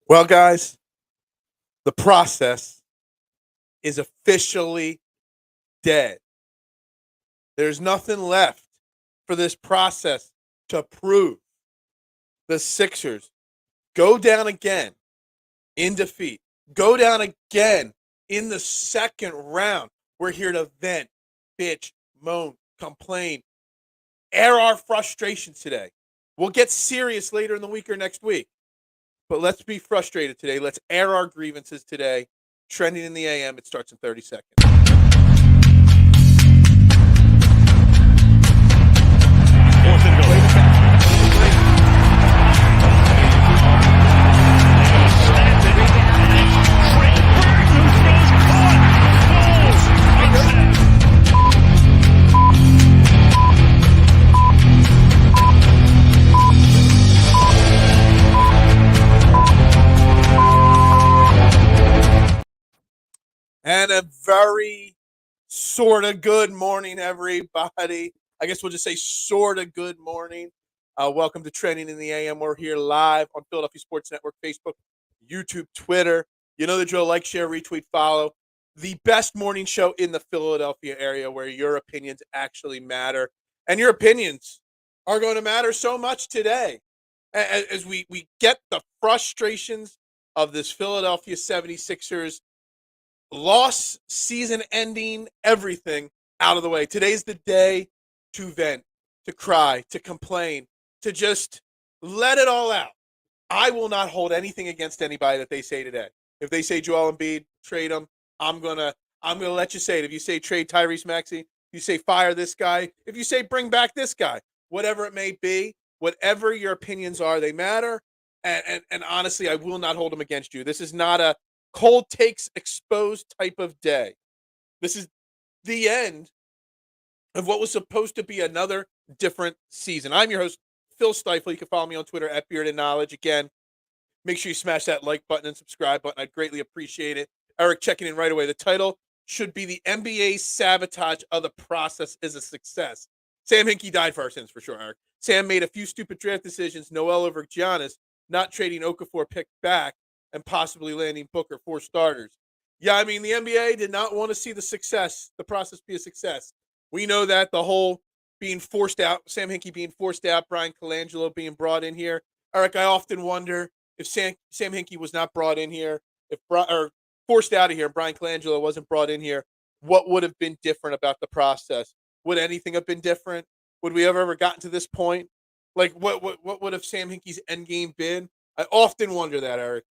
Well, guys, the process is officially dead. There's nothing left for this process to prove. The Sixers go down again in defeat, go down again in the second round. We're here to vent, bitch, moan, complain, air our frustrations today. We'll get serious later in the week or next week. But let's be frustrated today. Let's air our grievances today. Trending in the AM. It starts in 30 seconds. Fourth and goal. And a very sort of good morning, everybody. I guess we'll just say sort of good morning. Welcome to Trending in the AM. We're here live on Philadelphia Sports Network, Facebook, YouTube, Twitter. You know the drill. Like, share, retweet, follow. The best morning show in the Philadelphia area where your opinions actually matter. And your opinions are going to matter so much today as we get the frustrations of this Philadelphia 76ers loss, season ending, everything out of the way. Today's the day to vent, to cry, to complain, to just let it all out. I will not hold anything against anybody that they say today. If they say Joel Embiid, trade him, I'm gonna let you say it. If you say trade Tyrese Maxey, if you say fire this guy, if you say bring back this guy, whatever it may be, whatever your opinions are, they matter. And honestly, I will not hold them against you. This is not a cold takes exposed type of day. This is the end of what was supposed to be another different season. I'm your host, Phil Stifle. You can follow me on Twitter at Beard and Knowledge. Again, make sure you smash that like button and subscribe button. I'd greatly appreciate it. Eric checking in right away. The title should be The NBA's Sabotage of the Process is a Success. Sam Hinkie died for our sins for sure, Eric. Sam made a few stupid draft decisions. Noel over Giannis, not trading Okafor pick back, and possibly landing Booker 4 starters. Yeah, I mean, the NBA did not want to see the process be a success. We know that the whole being forced out, Sam Hinkie being forced out, Brian Colangelo being brought in here. Eric, I often wonder if Sam Hinkie was not brought in here, or forced out of here, and Brian Colangelo wasn't brought in here, what would have been different about the process? Would anything have been different? Would we have ever gotten to this point? Like, what would have Sam Hinkie's end game been? I often wonder that, Eric.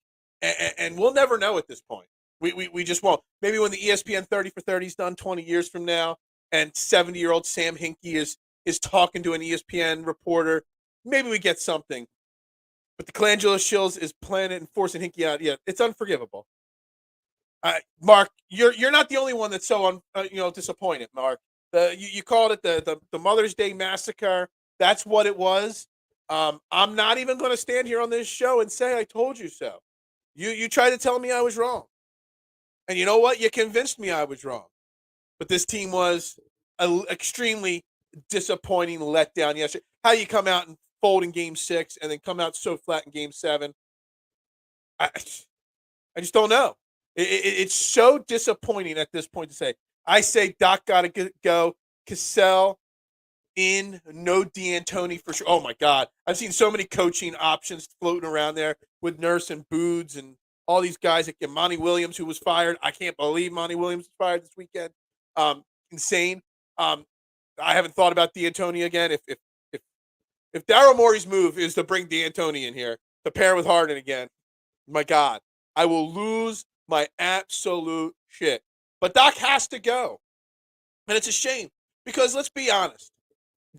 And we'll never know at this point. We just won't. Maybe when the ESPN 30 for 30 is done 20 years from now and 70-year-old Sam Hinkie is talking to an ESPN reporter, maybe we get something. But the Colangelo shills is planning and forcing Hinkie out. Yeah, it's unforgivable. Mark, you're not the only one that's so disappointed, Mark. You called it the Mother's Day massacre. That's what it was. I'm not even going to stand here on this show and say I told you so. You tried to tell me I was wrong. And you know what? You convinced me I was wrong. But this team was an extremely disappointing letdown yesterday. How you come out and fold in Game 6 and then come out so flat in Game 7, I just don't know. It's so disappointing at this point to say. I say Doc got to go. Cassell in, no D'Antoni for sure. Oh, my God. I've seen so many coaching options floating around there with Nurse and Boods and all these guys. Like Monty Williams, who was fired. I can't believe Monty Williams was fired this weekend. Insane. I haven't thought about D'Antoni again. If Daryl Morey's move is to bring D'Antoni in here to pair with Harden again, my God, I will lose my absolute shit. But Doc has to go. And it's a shame because let's be honest.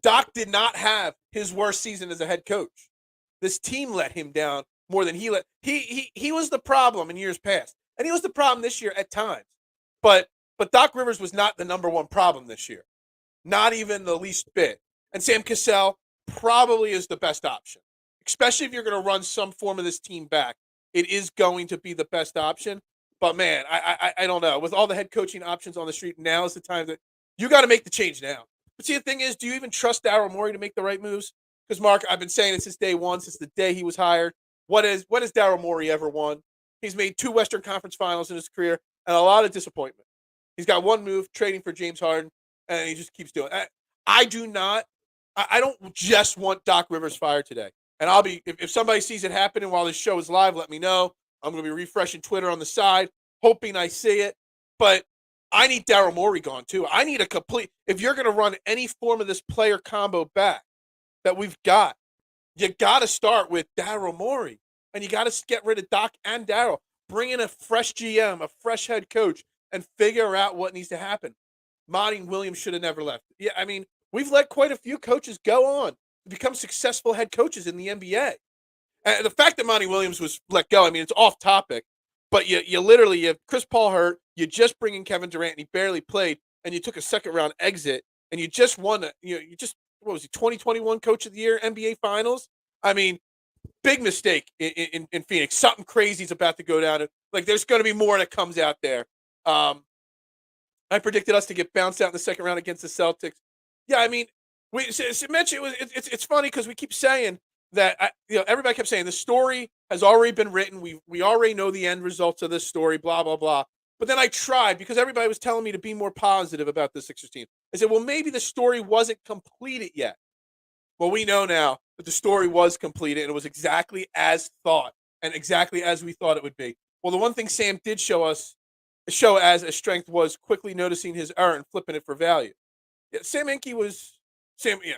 Doc did not have his worst season as a head coach. This team let him down more than he let. He was the problem in years past, and he was the problem this year at times. But Doc Rivers was not the number one problem this year, not even the least bit. And Sam Cassell probably is the best option, especially if you're going to run some form of this team back. It is going to be the best option. But man, I don't know. With all the head coaching options on the street, now is the time that you got to make the change now. But see, the thing is, do you even trust Daryl Morey to make the right moves? Because, Mark, I've been saying it since day one, since the day he was hired. what has Daryl Morey ever won? He's made 2 Western Conference Finals in his career and a lot of disappointment. He's got one move, trading for James Harden, and he just keeps doing it. I don't just want Doc Rivers fired today. And I'll be, if somebody sees it happening while this show is live, let me know. I'm going to be refreshing Twitter on the side, hoping I see it. But I need Daryl Morey gone too. I need a complete, if you're going to run any form of this player combo back that we've got, you got to start with Daryl Morey. And you got to get rid of Doc and Daryl. Bring in a fresh GM, a fresh head coach, and figure out what needs to happen. Monty Williams should have never left. Yeah, I mean, we've let quite a few coaches go on to become successful head coaches in the NBA. And the fact that Monty Williams was let go, I mean, it's off topic, but you literally, you have Chris Paul hurt, you just bring in Kevin Durant, and he barely played, and you took a second-round exit, and you just won, you just, what was he, 2021 Coach of the Year, NBA Finals? I mean, big mistake in Phoenix. Something crazy is about to go down. Like, there's going to be more that comes out there. I predicted us to get bounced out in the second round against the Celtics. Yeah, I mean, it's funny because we keep saying that, everybody kept saying the story has already been written. We already know the end results of this story, blah, blah, blah. But then I tried because everybody was telling me to be more positive about the Sixers team. I said, well, maybe the story wasn't completed yet. Well, we know now that the story was completed and it was exactly as thought and exactly as we thought it would be. Well, the one thing Sam did show as a strength was quickly noticing his error and flipping it for value. Yeah, Sam Hinkie was Sam. Yeah,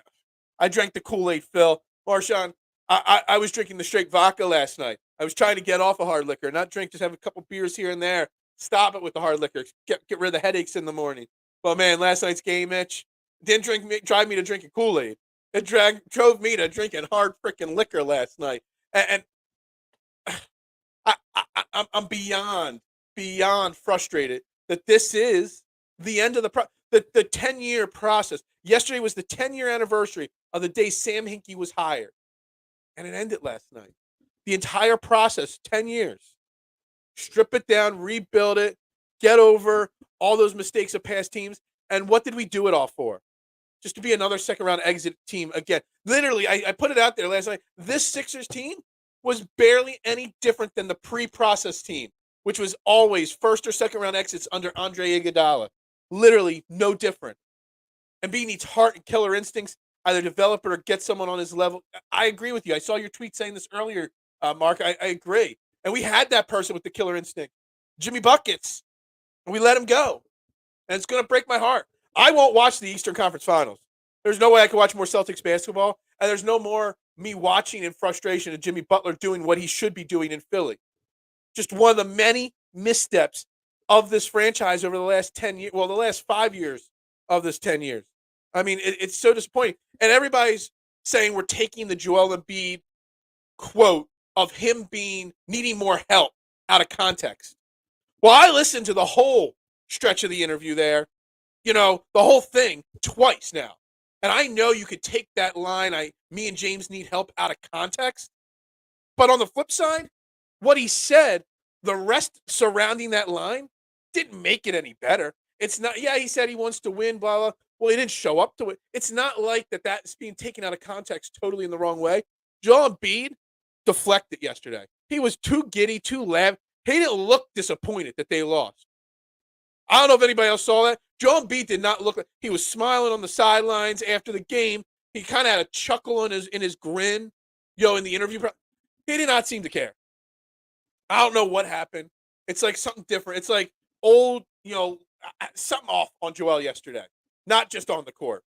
I drank the Kool-Aid, Phil. Marshawn, I was drinking the straight vodka last night. I was trying to get off of hard liquor, not drink, just have a couple beers here and there. Stop it with the hard liquor. Get rid of the headaches in the morning. But man, last night's game, Mitch, didn't drive me to drinking Kool-Aid. It drove me to drinking hard freaking liquor last night. And I'm beyond frustrated that this is the end of the 10-year process. Yesterday was the 10-year anniversary of the day Sam Hinkie was hired, and it ended last night. The entire process, 10 years. Strip it down, rebuild it, get over all those mistakes of past teams. And what did we do it all for? Just to be another second-round exit team again. Literally, I put it out there last night. This Sixers team was barely any different than the pre-process team, which was always first or second-round exits under Andre Iguodala. Literally no different. Embiid needs heart and killer instincts, either develop it or get someone on his level. I agree with you. I saw your tweet saying this earlier, Mark. I agree. And we had that person with the killer instinct, Jimmy Buckets, and we let him go. And it's going to break my heart. I won't watch the Eastern Conference Finals. There's no way I can watch more Celtics basketball, and there's no more me watching in frustration of Jimmy Butler doing what he should be doing in Philly. Just one of the many missteps of this franchise over the last 10 years, well, the last 5 years of this 10 years. I mean, it's so disappointing. And everybody's saying we're taking the Joel Embiid quote of him needing more help out of context. Well, I listened to the whole stretch of the interview there, the whole thing twice now. And I know you could take that line, me and James need help, out of context. But on the flip side, what he said, the rest surrounding that line didn't make it any better. It's not, he said he wants to win, blah, blah. Well, he didn't show up to it. It's not like that's being taken out of context totally in the wrong way. Joel Embiid deflected yesterday. He was too giddy, too loud. He didn't look disappointed that they lost. I don't know if anybody else saw that. Joel Embiid did not look like he was smiling on the sidelines after the game. He kind of had a chuckle in his grin, in the interview. He did not seem to care. I don't know what happened. It's like something different. It's like old, something off on Joel yesterday, not just on the court.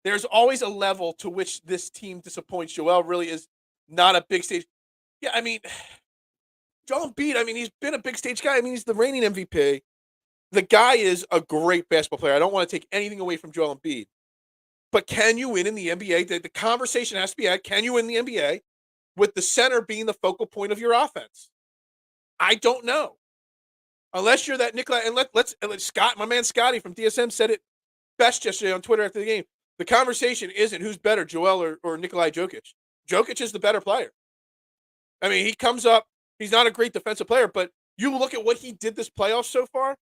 There's always a level to which this team disappoints. Joel really is not a big stage. Yeah, I mean, Joel Embiid, he's been a big stage guy. He's the reigning MVP. The guy is a great basketball player. I don't want to take anything away from Joel Embiid. But can you win in the NBA? The conversation has to be had, can you win the NBA with the center being the focal point of your offense? I don't know. Unless you're that Nikolai, and let's Scott, my man Scotty from DSM said it best yesterday on Twitter after the game. The conversation isn't who's better, Joel or Nikolai Jokic. Jokic is the better player. He comes up, he's not a great defensive player, but you look at what he did this playoff so far,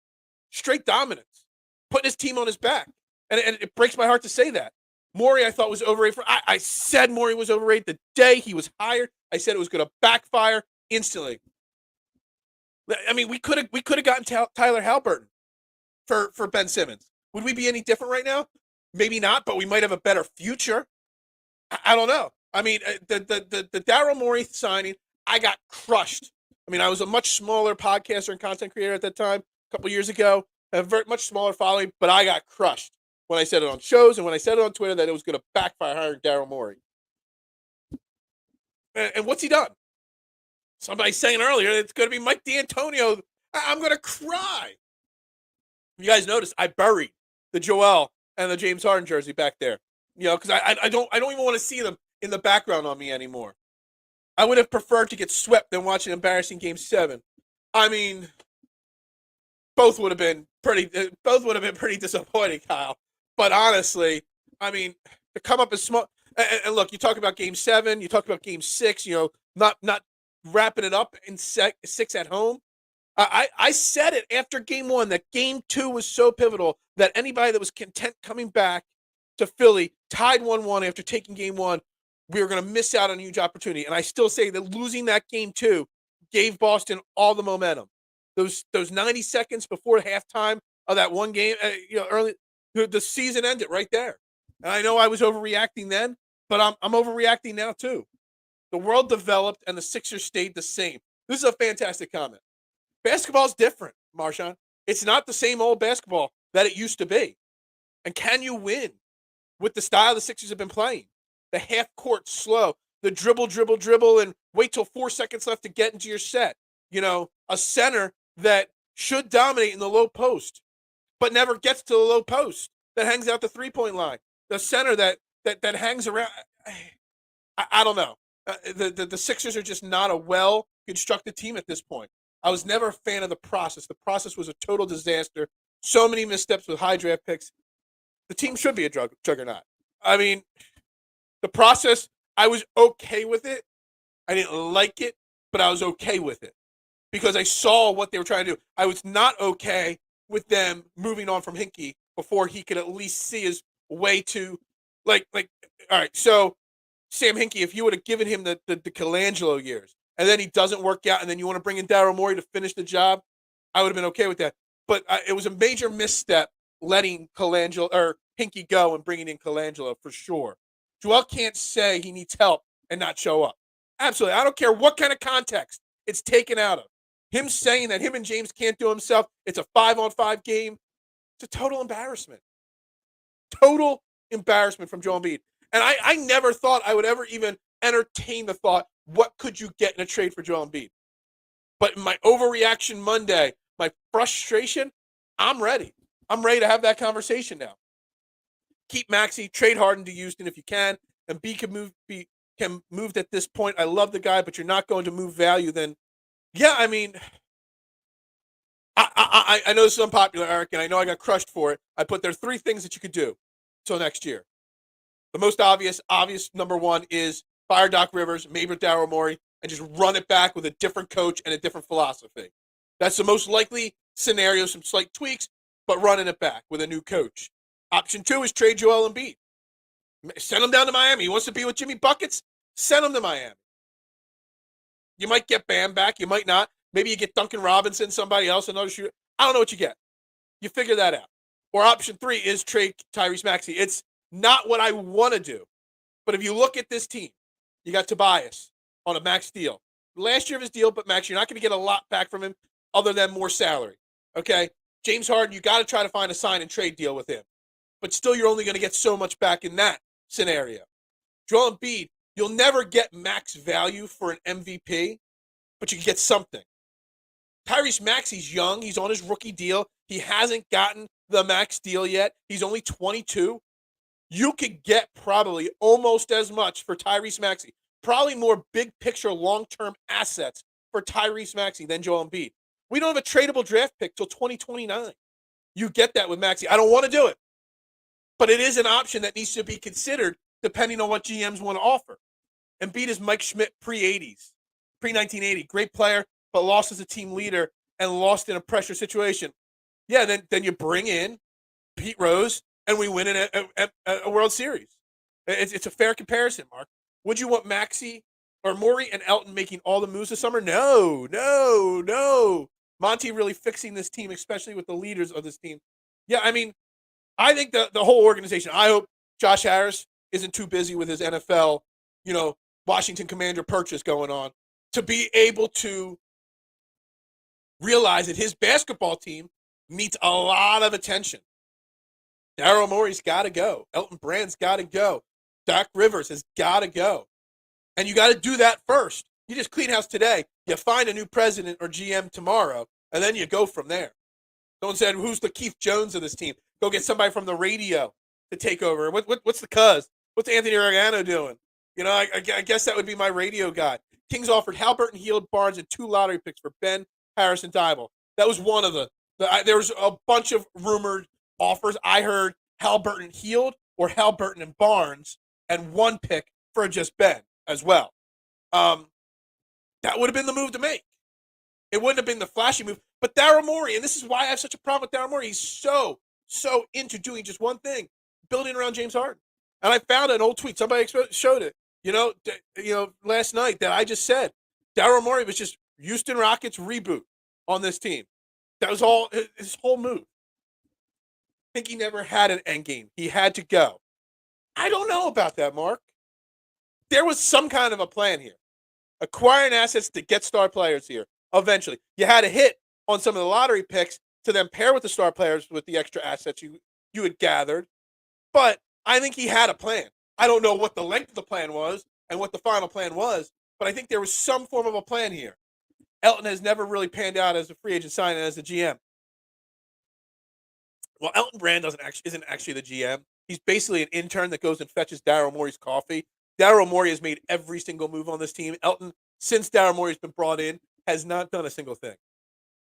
straight dominance, putting his team on his back. And it breaks my heart to say that. Morey, I thought was overrated. I said Morey was overrated the day he was hired. I said it was going to backfire instantly. I mean, we could have gotten Tyler Halliburton for Ben Simmons. Would we be any different right now? Maybe not, but we might have a better future. I don't know. I mean, the Daryl Morey signing, I got crushed. I mean, I was a much smaller podcaster and content creator at that time, a couple years ago, a very much smaller following, but I got crushed when I said it on shows and when I said it on Twitter that it was going to backfire hiring Daryl Morey. And what's he done? Somebody saying earlier it's going to be Mike D'Antonio. I'm going to cry. You guys noticed I buried the Joel and the James Harden jersey back there. You know, because I don't even want to see them in the background on me anymore. I would have preferred to get swept than watch an embarrassing Game 7. I mean, both would have been pretty disappointing, Kyle. But honestly, I mean, to come up as small and look, you talk about Game 7, you talk about Game 6. You know, not wrapping it up in 6 at home. I said it after Game 1 that Game 2 was so pivotal that anybody that was content coming back to Philly tied 1-1 after taking Game 1, we were going to miss out on a huge opportunity. And I still say that losing that Game 2 gave Boston all the momentum. Those 90 seconds before halftime of that one game, early, the season ended right there. And I know I was overreacting then, but I'm overreacting now too. The world developed and the Sixers stayed the same. This is a fantastic comment. Basketball's different, Marshawn. It's not the same old basketball that it used to be. And can you win with the style the Sixers have been playing? The half-court slow, the dribble, and wait till 4 seconds left to get into your set. You know, a center that should dominate in the low post, but never gets to the low post, that hangs out the three-point line. The center that hangs around. I don't know. The Sixers are just not a well-constructed team at this point. I was never a fan of the process. The process was a total disaster. So many missteps with high draft picks. The team should be a juggernaut. I mean, the process, I was okay with it. I didn't like it, but I was okay with it because I saw what they were trying to do. I was not okay with them moving on from Hinkie before he could at least see his way to, like, all right, so Sam Hinkie, if you would have given him the Colangelo years, and then he doesn't work out, and then you want to bring in Daryl Morey to finish the job, I would have been okay with that. But it was a major misstep letting Colangelo or Hinkie go and bringing in Colangelo for sure. Joel can't say he needs help and not show up. Absolutely. I don't care what kind of context it's taken out of. Him saying that him and James can't do himself, it's a 5-on-5 game. It's a total embarrassment. Total embarrassment from Joel Embiid. And I never thought I would ever even entertain the thought, what could you get in a trade for Joel Embiid? But my overreaction Monday, my frustration, I'm ready. I'm ready to have that conversation now. Keep Maxey, trade Harden to Houston if you can. And B can move at this point. I love the guy, but you're not going to move value then. Yeah, I mean, I know this is unpopular, Eric, and I know I got crushed for it. I put there are 3 things that you could do till next year. The most obvious number 1 is fire Doc Rivers, maybe Daryl Morey, and just run it back with a different coach and a different philosophy. That's the most likely scenario, some slight tweaks, but running it back with a new coach. Option 2 is trade Joel Embiid. Send him down to Miami. He wants to be with Jimmy Buckets? Send him to Miami. You might get Bam back. You might not. Maybe you get Duncan Robinson, somebody else, another shooter. I don't know what you get. You figure that out. Or option 3 is trade Tyrese Maxey. It's not what I want to do. But if you look at this team, you got Tobias on a max deal. Last year of his deal, but Max, you're not going to get a lot back from him other than more salary. Okay? James Harden, you got to try to find a sign and trade deal with him. But still, you're only going to get so much back in that scenario. Joel Embiid, you'll never get max value for an MVP, but you can get something. Tyrese Maxey's young. He's on his rookie deal. He hasn't gotten the max deal yet. He's only 22. You could get probably almost as much for Tyrese Maxey. Probably more big picture, long-term assets for Tyrese Maxey than Joel Embiid. We don't have a tradable draft pick till 2029. You get that with Maxey. I don't want to do it, but it is an option that needs to be considered depending on what GMs want to offer. Embiid is Mike Schmidt pre-80s, pre-1980. Great player, but lost as a team leader and lost in a pressure situation. Yeah, then you bring in Pete Rose, and we win a World Series. It's a fair comparison, Mark. Would you want Maxey or Morey and Elton making all the moves this summer? No, no, no. Monty really fixing this team, especially with the leaders of this team. Yeah, I mean, I think the whole organization, I hope Josh Harris isn't too busy with his NFL, Washington Commander purchase going on to be able to realize that his basketball team needs a lot of attention. Daryl Morey's got to go. Elton Brand's got to go. Doc Rivers has got to go. And you got to do that first. You just clean house today. You find a new president or GM tomorrow, and then you go from there. Someone said, who's the Keith Jones of this team? Go get somebody from the radio to take over. What's the cuz? What's Anthony Oregano doing? I guess that would be my radio guy. Kings offered Halliburton, Hield, Barnes, and 2 lottery picks for Ben, Harris, and Dybul. That was one of there was a bunch of rumored offers. I heard Halliburton, Hield, or Halliburton and Barnes, and 1 pick for just Ben as well. That would have been the move to make. It wouldn't have been the flashy move. But Daryl Morey, and this is why I have such a problem with Daryl Morey, he's so into doing just one thing, building around James Harden. And I found an old tweet. Somebody showed it, last night that I just said. Daryl Morey was just Houston Rockets reboot on this team. That was all his whole move. I think he never had an end game. He had to go. I don't know about that, Mark. There was some kind of a plan here. Acquiring assets to get star players here eventually. You had a hit on some of the lottery picks to then pair with the star players with the extra assets you had gathered. But I think he had a plan. I don't know what the length of the plan was and what the final plan was, but I think there was some form of a plan here. Elton has never really panned out as a free agent signing as a GM. Well, Elton Brand isn't actually the GM. He's basically an intern that goes and fetches Daryl Morey's coffee. Daryl Morey has made every single move on this team. Elton, since Daryl Morey's been brought in, has not done a single thing.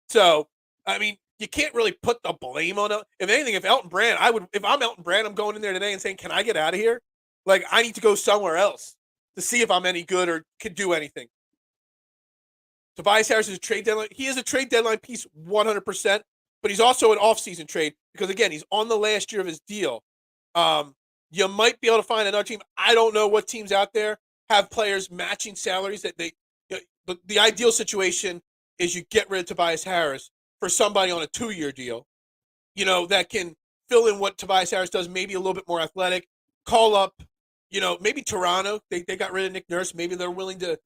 So, I mean, you can't really put the blame on it. If anything, if I'm Elton Brand, I'm going in there today and saying, can I get out of here? Like, I need to go somewhere else to see if I'm any good or could do anything. Tobias Harris is a trade deadline. He is a trade deadline piece 100%, but he's also an offseason trade because, again, he's on the last year of his deal. You might be able to find another team. I don't know what teams out there have players matching salaries that the ideal situation is you get rid of Tobias Harris for somebody on a 2-year deal, that can fill in what Tobias Harris does, maybe a little bit more athletic, call up, maybe Toronto. They got rid of Nick Nurse. Maybe they're willing to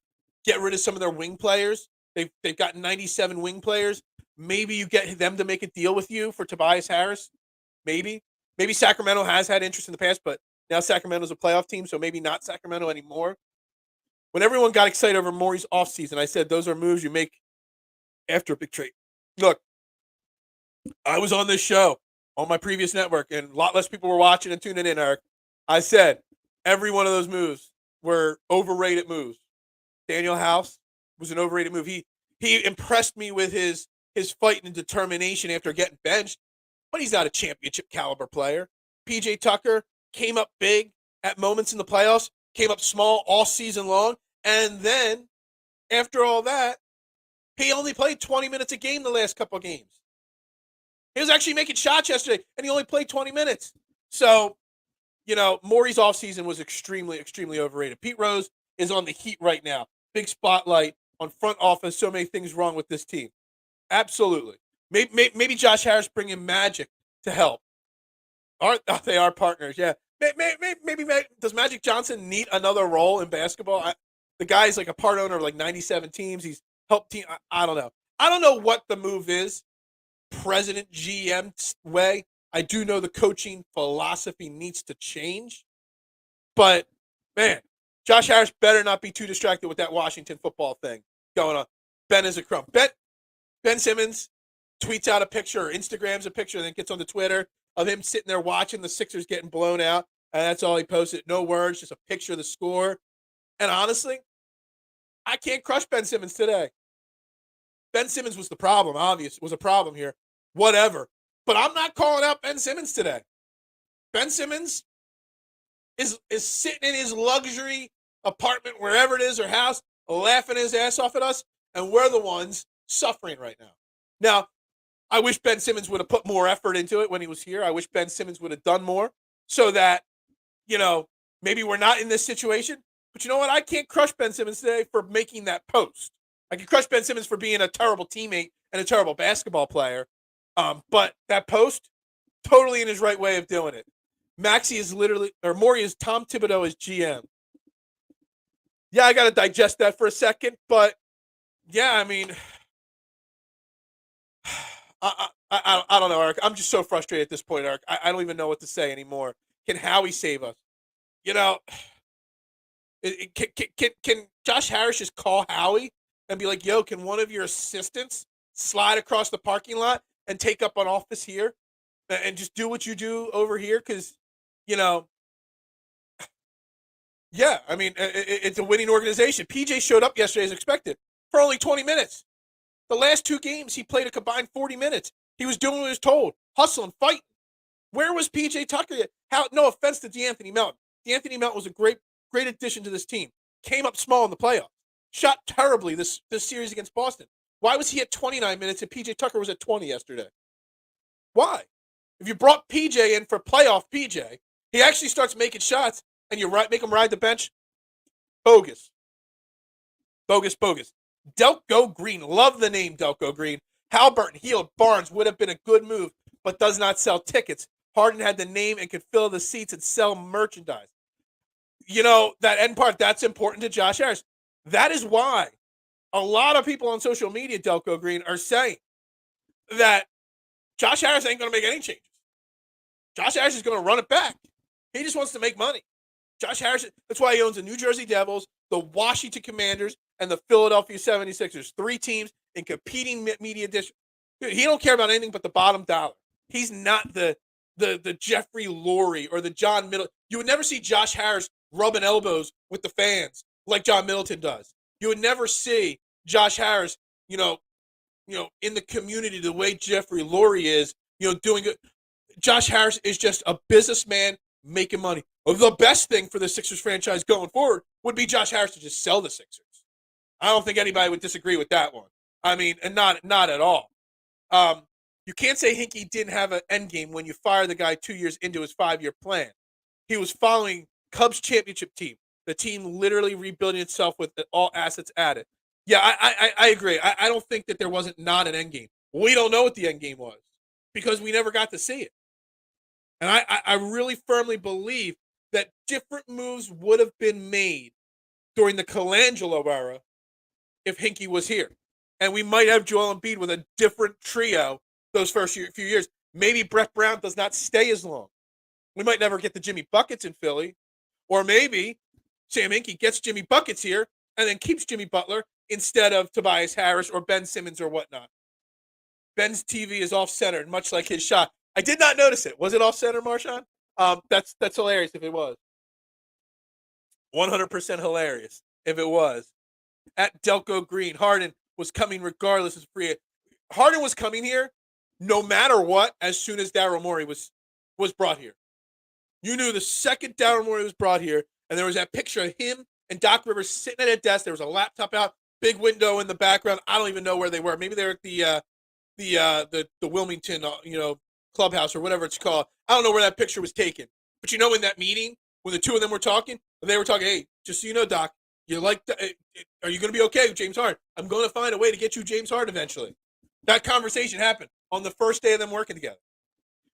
get rid of some of their wing players. They've got 97 wing players. Maybe you get them to make a deal with you for Tobias Harris. Maybe Sacramento has had interest in the past, but now Sacramento's a playoff team, so maybe not Sacramento anymore. When everyone got excited over Morey's offseason, I said those are moves you make after a big trade. Look, I was on this show on my previous network, and a lot less people were watching and tuning in, Eric. I said every one of those moves were overrated moves. Daniel House was an overrated move. He impressed me with his fight and determination after getting benched, but he's not a championship caliber player. PJ Tucker came up big at moments in the playoffs, came up small all season long, and then after all that, he only played 20 minutes a game the last couple of games. He was actually making shots yesterday, and he only played 20 minutes. So, Morey's offseason was extremely, extremely overrated. Pete Rose is on the Heat right now. Big spotlight on front office. So many things wrong with this team. Absolutely. Maybe Josh Harris bringing Magic to help. They are partners, yeah. Maybe does Magic Johnson need another role in basketball? The guy's like a part owner of like 97 teams. He's helped team. I don't know. I don't know what the move is, president GM way. I do know the coaching philosophy needs to change. But, man, Josh Harris better not be too distracted with that Washington football thing going on. Ben is a crumb. Ben Simmons tweets out a picture or Instagrams a picture and then gets on the Twitter of him sitting there watching the Sixers getting blown out. And that's all he posted. No words, just a picture of the score. And honestly, I can't crush Ben Simmons today. Ben Simmons was the problem, was a problem here. Whatever. But I'm not calling out Ben Simmons today. Ben Simmons is sitting in his luxury apartment, wherever it is, or house, laughing his ass off at us, and we're the ones suffering right now. Now, I wish Ben Simmons would have put more effort into it when he was here. I wish Ben Simmons would have done more so that, maybe we're not in this situation. But you know what? I can't crush Ben Simmons today for making that post. I can crush Ben Simmons for being a terrible teammate and a terrible basketball player. But that post, totally in his right way of doing it. Maxey is literally, or Morey is Tom Thibodeau as GM. Yeah, I got to digest that for a second. But, yeah, I mean, I don't know, Eric. I'm just so frustrated at this point, Eric. I don't even know what to say anymore. Can Howie save us? You know, can Josh Harris just call Howie and be like, yo, can one of your assistants slide across the parking lot and take up an office here and just do what you do over here? Because, you know, yeah, I mean, it's a winning organization. PJ showed up yesterday as expected for only 20 minutes. The last 2 games, he played a combined 40 minutes. He was doing what he was told, hustling, fighting. Where was PJ Tucker? No offense to DeAnthony Melton. DeAnthony Melton was a great addition to this team. Came up small in the playoffs. Shot terribly this series against Boston. Why was he at 29 minutes and PJ Tucker was at 20 yesterday? Why? If you brought PJ in for playoff PJ, he actually starts making shots and you make him ride the bench. Bogus. Delco Green. Love the name Delco Green. Halliburton, Hield, Barnes would have been a good move, but does not sell tickets. Harden had the name and could fill the seats and sell merchandise. You know, that end part, that's important to Josh Harris. That is why a lot of people on social media, Delco Green, are saying that Josh Harris ain't going to make any changes. Josh Harris is going to run it back. He just wants to make money. Josh Harris, that's why he owns the New Jersey Devils, the Washington Commanders, and the Philadelphia 76ers. 3 teams in competing media districts. He don't care about anything but the bottom dollar. He's not the Jeffrey Lurie or the John Middleton. You would never see Josh Harris rubbing elbows with the fans like John Middleton does. You would never see Josh Harris, you know, in the community the way Jeffrey Lurie is, doing it. Josh Harris is just a businessman making money. The best thing for the Sixers franchise going forward would be Josh Harris to just sell the Sixers. I don't think anybody would disagree with that one. I mean, and not at all. You can't say Hinkie didn't have an end game when you fire the guy 2 years into his 5-year plan. He was following Cubs championship team, the team literally rebuilding itself with all assets added. Yeah, I agree. I don't think that there wasn't not an end game. We don't know what the end game was because we never got to see it. And I really firmly believe that different moves would have been made during the Colangelo era if Hinkie was here. And we might have Joel Embiid with a different trio those first few years. Maybe Brett Brown does not stay as long. We might never get the Jimmy Buckets in Philly. Or maybe Sam Hinkie gets Jimmy Buckets here and then keeps Jimmy Butler instead of Tobias Harris or Ben Simmons or whatnot. Ben's TV is off-centered, much like his shot. I did not notice it. Was it off-center, Marshawn? That's hilarious if it was. 100% hilarious if it was. At Delco Green, Harden was coming regardless of free. Harden was coming here no matter what as soon as Daryl Morey was brought here. You knew the second Daryl Morey was brought here, and there was that picture of him and Doc Rivers sitting at a desk. There was a laptop out, big window in the background. I don't even know where they were. Maybe they were at the Wilmington, clubhouse or whatever it's called. I don't know where that picture was taken. But in that meeting, when the two of them were talking, they were talking, hey, just so you know, Doc, are you going to be okay with James Harden? I'm going to find a way to get you James Harden eventually. That conversation happened on the first day of them working together.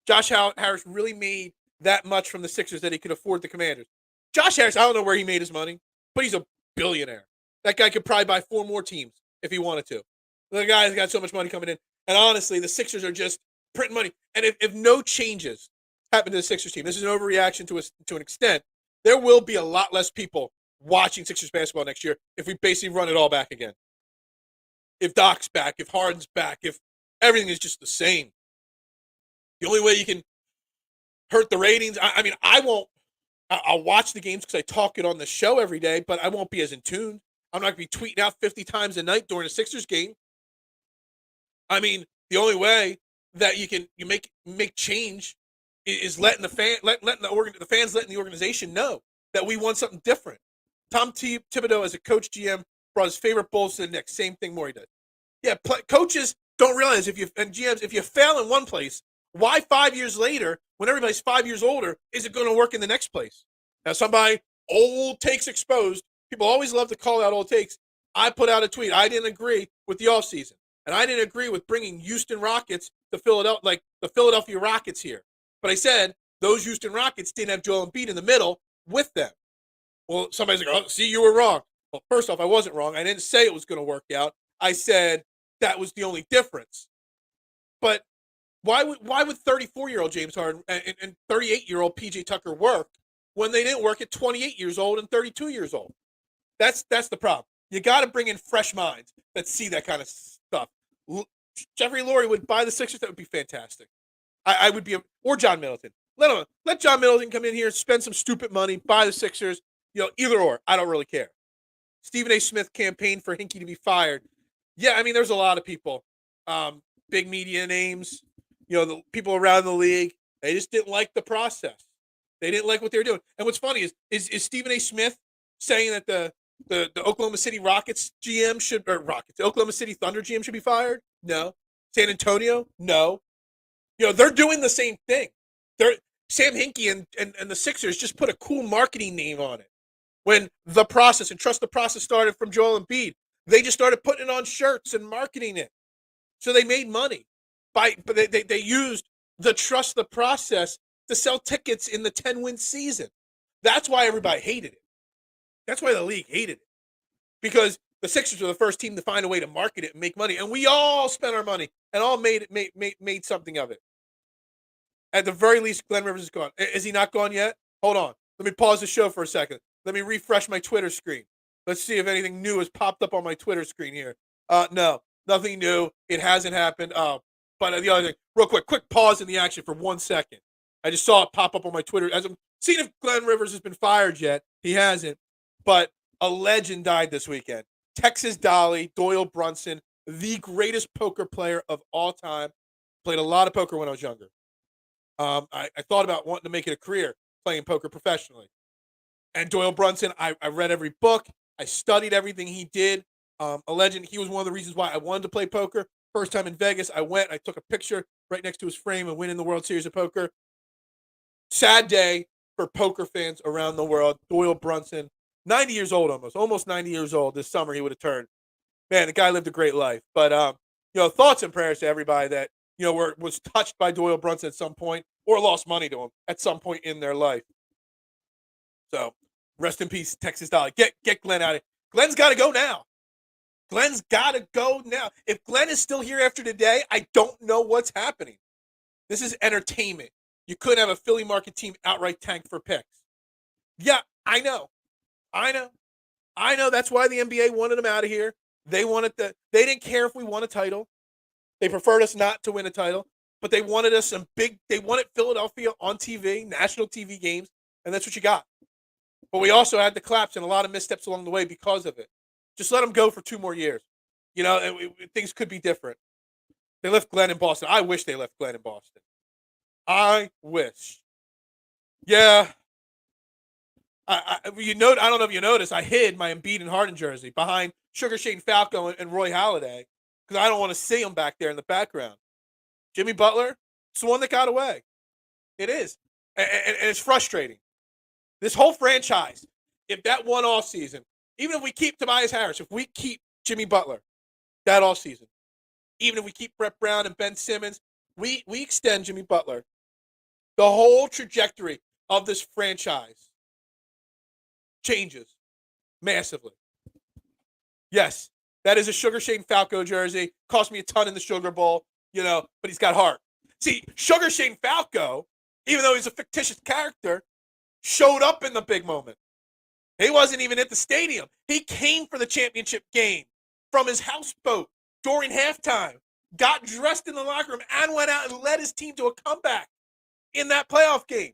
Josh Harris really made that much from the Sixers that he could afford the Commanders. Josh Harris, I don't know where he made his money, but he's a billionaire. That guy could probably buy 4 more teams if he wanted to. The guy's got so much money coming in. And honestly, the Sixers are just printing money. And if no changes happen to the Sixers team, this is an overreaction to an extent, there will be a lot less people watching Sixers basketball next year if we basically run it all back again. If Doc's back, if Harden's back, if everything is just the same. The only way you can hurt the ratings, I'll watch the games because I talk it on the show every day, but I won't be as in tune. I'm not going to be tweeting out 50 times a night during a Sixers game. I mean, the only way that you make change is letting the fans letting the organization know that we want something different. Tom Thibodeau, as a coach GM, brought his favorite Bulls to the Knicks. Same thing Morey did. Yeah, coaches don't realize GMs, if you fail in one place, why 5 years later, when everybody's 5 years older, is it going to work in the next place? Now, somebody, old takes exposed. People always love to call out old takes. I put out a tweet. I didn't agree with the offseason. And I didn't agree with bringing Houston Rockets to Philadelphia, like the Philadelphia Rockets here. But I said those Houston Rockets didn't have Joel Embiid in the middle with them. Well, somebody's like, oh, see, you were wrong. Well, first off, I wasn't wrong. I didn't say it was going to work out. I said that was the only difference. But why would 34-year-old James Harden and 38-year-old PJ Tucker work when they didn't work at 28 years old and 32 years old? That's the problem. You got to bring in fresh minds that see that kind of stuff. Jeffrey Lurie would buy the Sixers. That would be fantastic. I would be, or John Middleton. Let John Middleton come in here, spend some stupid money, buy the Sixers. Either or. I don't really care. Stephen A. Smith campaigned for Hinkie to be fired. Yeah, I mean, there's a lot of people, big media names, the people around the league. They just didn't like the process. They didn't like what they were doing. And what's funny is Stephen A. Smith saying that the Oklahoma City Rockets GM the Oklahoma City Thunder GM should be fired? No. San Antonio? No. They're doing the same thing. Sam Hinkie and the Sixers just put a cool marketing name on it. When the process and trust the process started from Joel Embiid, they just started putting it on shirts and marketing it. So they made money. But they used the trust the process to sell tickets in the 10-win season. That's why everybody hated it. That's why the league hated it. Because the Sixers were the first team to find a way to market it and make money. And we all spent our money and all made something of it. At the very least, Glenn Rivers is gone. Is he not gone yet? Hold on. Let me pause the show for a second. Let me refresh my Twitter screen. Let's see if anything new has popped up on my Twitter screen here. No, nothing new. It hasn't happened. But the other thing, real quick pause in the action for 1 second. I just saw it pop up on my Twitter. As I'm seeing if Glenn Rivers has been fired yet. He hasn't. But a legend died this weekend. Texas Dolly, Doyle Brunson, the greatest poker player of all time. Played a lot of poker when I was younger. I thought about wanting to make it a career playing poker professionally. And Doyle Brunson, I read every book. I studied everything he did. A legend. He was one of the reasons why I wanted to play poker. First time in Vegas, I went. I took a picture right next to his frame and winning the World Series of Poker. Sad day for poker fans around the world. Doyle Brunson, 90 years old almost 90 years old. This summer he would have turned. Man, the guy lived a great life. But thoughts and prayers to everybody that was touched by Doyle Brunson at some point or lost money to him at some point in their life. So, rest in peace, Texas Dolly. Get Glenn out of here. Glenn's got to go now. Glenn's got to go now. If Glenn is still here after today, I don't know what's happening. This is entertainment. You couldn't have a Philly market team outright tank for picks. Yeah, I know. That's why the NBA wanted him out of here. They didn't care if we won a title. They preferred us not to win a title, but they wanted us they wanted Philadelphia on TV, national TV games, and that's what you got. But we also had the collapse and a lot of missteps along the way because of it. Just let them go for 2 more years. Things could be different. They left Glenn in Boston. I wish they left Glenn in Boston. I wish. Yeah. I don't know if you noticed, I hid my Embiid and Harden jersey behind Sugar Shane Falco and Roy Halladay because I don't want to see them back there in the background. Jimmy Butler, it's the one that got away. It is. And it's frustrating. This whole franchise, if that one offseason, even if we keep Tobias Harris, if we keep Jimmy Butler that offseason, even if we keep Brett Brown and Ben Simmons, we extend Jimmy Butler, the whole trajectory of this franchise changes massively. Yes, that is a Sugar Shane Falco jersey. Cost me a ton in the Sugar Bowl, but he's got heart. See, Sugar Shane Falco, even though he's a fictitious character, showed up in the big moment. He wasn't even at the stadium. He came for the championship game from his houseboat during halftime, got dressed in the locker room, and went out and led his team to a comeback in that playoff game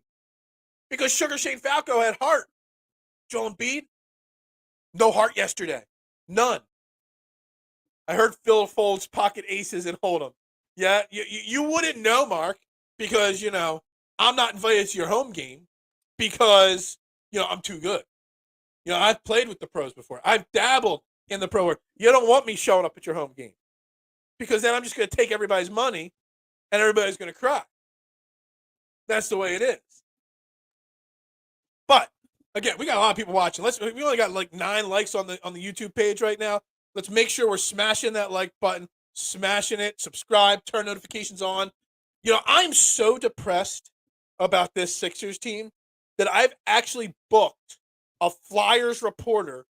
because Sugar Shane Falco had heart. Joel Embiid, no heart yesterday. None. I heard Phil Folds pocket aces and hold them. Yeah, you wouldn't know, Mark, because, I'm not invited to your home game because, I'm too good. I've played with the pros before. I've dabbled in the pro world. You don't want me showing up at your home game because then I'm just going to take everybody's money and everybody's going to cry. That's the way it is. But Again, we got a lot of people watching. We only got like 9 likes on the YouTube page right now. Let's make sure we're smashing that like button, smashing it, subscribe, turn notifications on. I'm so depressed about this Sixers team that I've actually booked a Flyers reporter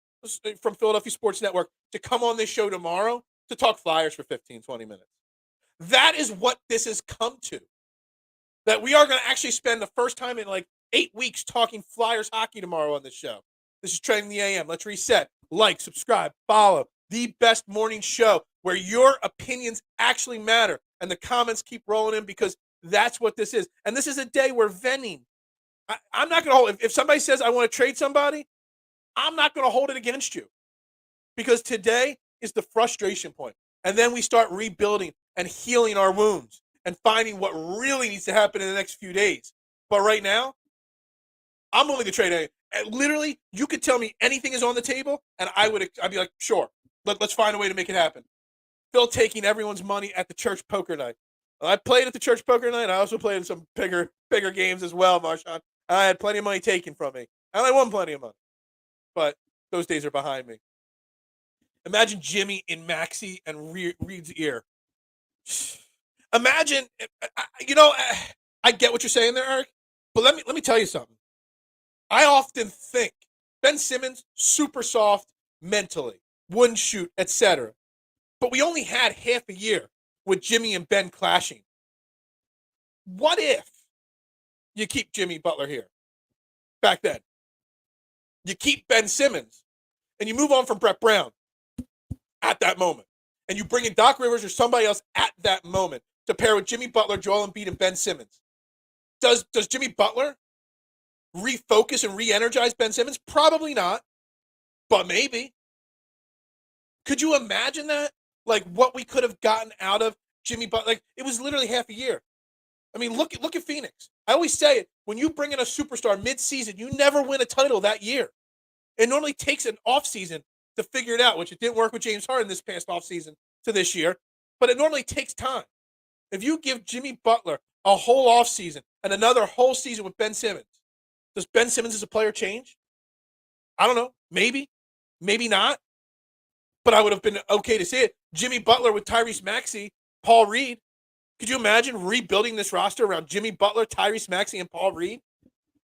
from Philadelphia Sports Network to come on this show tomorrow to talk Flyers for 15, 20 minutes. That is what this has come to. That we are going to actually spend the first time in like 8 weeks talking Flyers hockey tomorrow on this show. This is Training the AM. Let's reset. Like, subscribe, follow. The best morning show where your opinions actually matter and the comments keep rolling in because that's what this is. And this is a day where venting. I'm not going to hold. If somebody says I want to trade somebody, I'm not going to hold it against you because today is the frustration point. And then we start rebuilding and healing our wounds and finding what really needs to happen in the next few days. But right now, I'm willing to trade. Literally, you could tell me anything is on the table, and I'd be like, sure, let's find a way to make it happen. Phil taking everyone's money at the church poker night. I played at the church poker night. I also played in some bigger games as well, Marshawn. I had plenty of money taken from me, and I won plenty of money. But those days are behind me. Imagine Jimmy in Maxey and Reed's ear. Imagine, I get what you're saying there, Eric, but let me tell you something. I often think Ben Simmons, super soft mentally, wouldn't shoot, etc. But we only had half a year with Jimmy and Ben clashing. What if you keep Jimmy Butler here back then? You keep Ben Simmons and you move on from Brett Brown at that moment. And you bring in Doc Rivers or somebody else at that moment to pair with Jimmy Butler, Joel Embiid, and Ben Simmons. Does Jimmy Butler refocus and re-energize Ben Simmons? Probably not, but maybe. Could you imagine that? Like what we could have gotten out of Jimmy Butler? Like it was literally half a year. I mean, look at Phoenix. I always say it, when you bring in a superstar mid-season, you never win a title that year. It normally takes an offseason to figure it out, which it didn't work with James Harden this past offseason to this year, but it normally takes time. If you give Jimmy Butler a whole offseason and another whole season with Ben Simmons, does Ben Simmons as a player change? I don't know. Maybe. Maybe not. But I would have been okay to see it. Jimmy Butler with Tyrese Maxey, Paul Reed. Could you imagine rebuilding this roster around Jimmy Butler, Tyrese Maxey, and Paul Reed?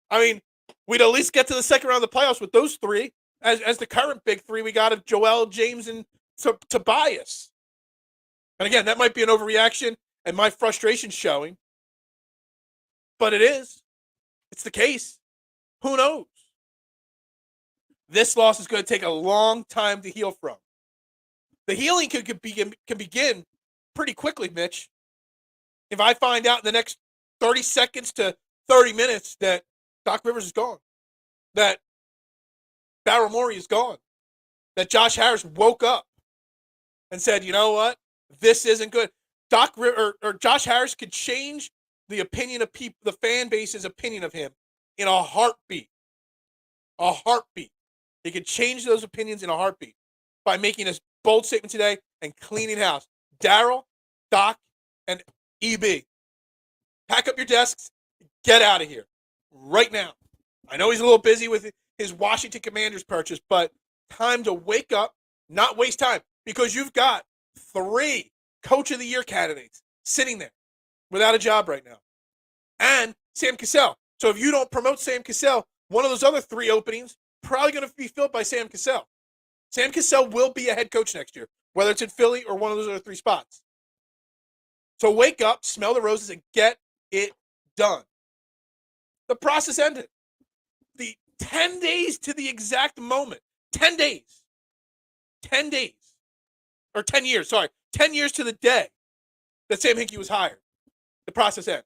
I mean, we'd at least get to the second round of the playoffs with those three as the current big three we got of Joel, James, and Tobias. And again, that might be an overreaction and my frustration showing. But it is. It's the case. Who knows? This loss is going to take a long time to heal from. The healing can begin pretty quickly, Mitch. If I find out in the next 30 seconds to 30 minutes that Doc Rivers is gone, that Daryl Morey is gone, that Josh Harris woke up and said, you know what, this isn't good. Josh Harris could change the opinion of people, the fan base's opinion of him in a heartbeat. A heartbeat. He could change those opinions in a heartbeat by making a bold statement today and cleaning house. Daryl, Doc, and EB, pack up your desks, get out of here right now. I know he's a little busy with his Washington Commanders purchase, but time to wake up, not waste time, because you've got 3 Coach of the Year candidates sitting there without a job right now. And Sam Cassell. So if you don't promote Sam Cassell, one of those other 3 openings probably going to be filled by Sam Cassell. Sam Cassell will be a head coach next year, whether it's in Philly or one of those other 3 spots. So wake up, smell the roses, and get it done. The process ended. The 10 days to the exact moment. 10 days. 10 days. Or 10 years, sorry. 10 years to the day that Sam Hinkie was hired. The process ends.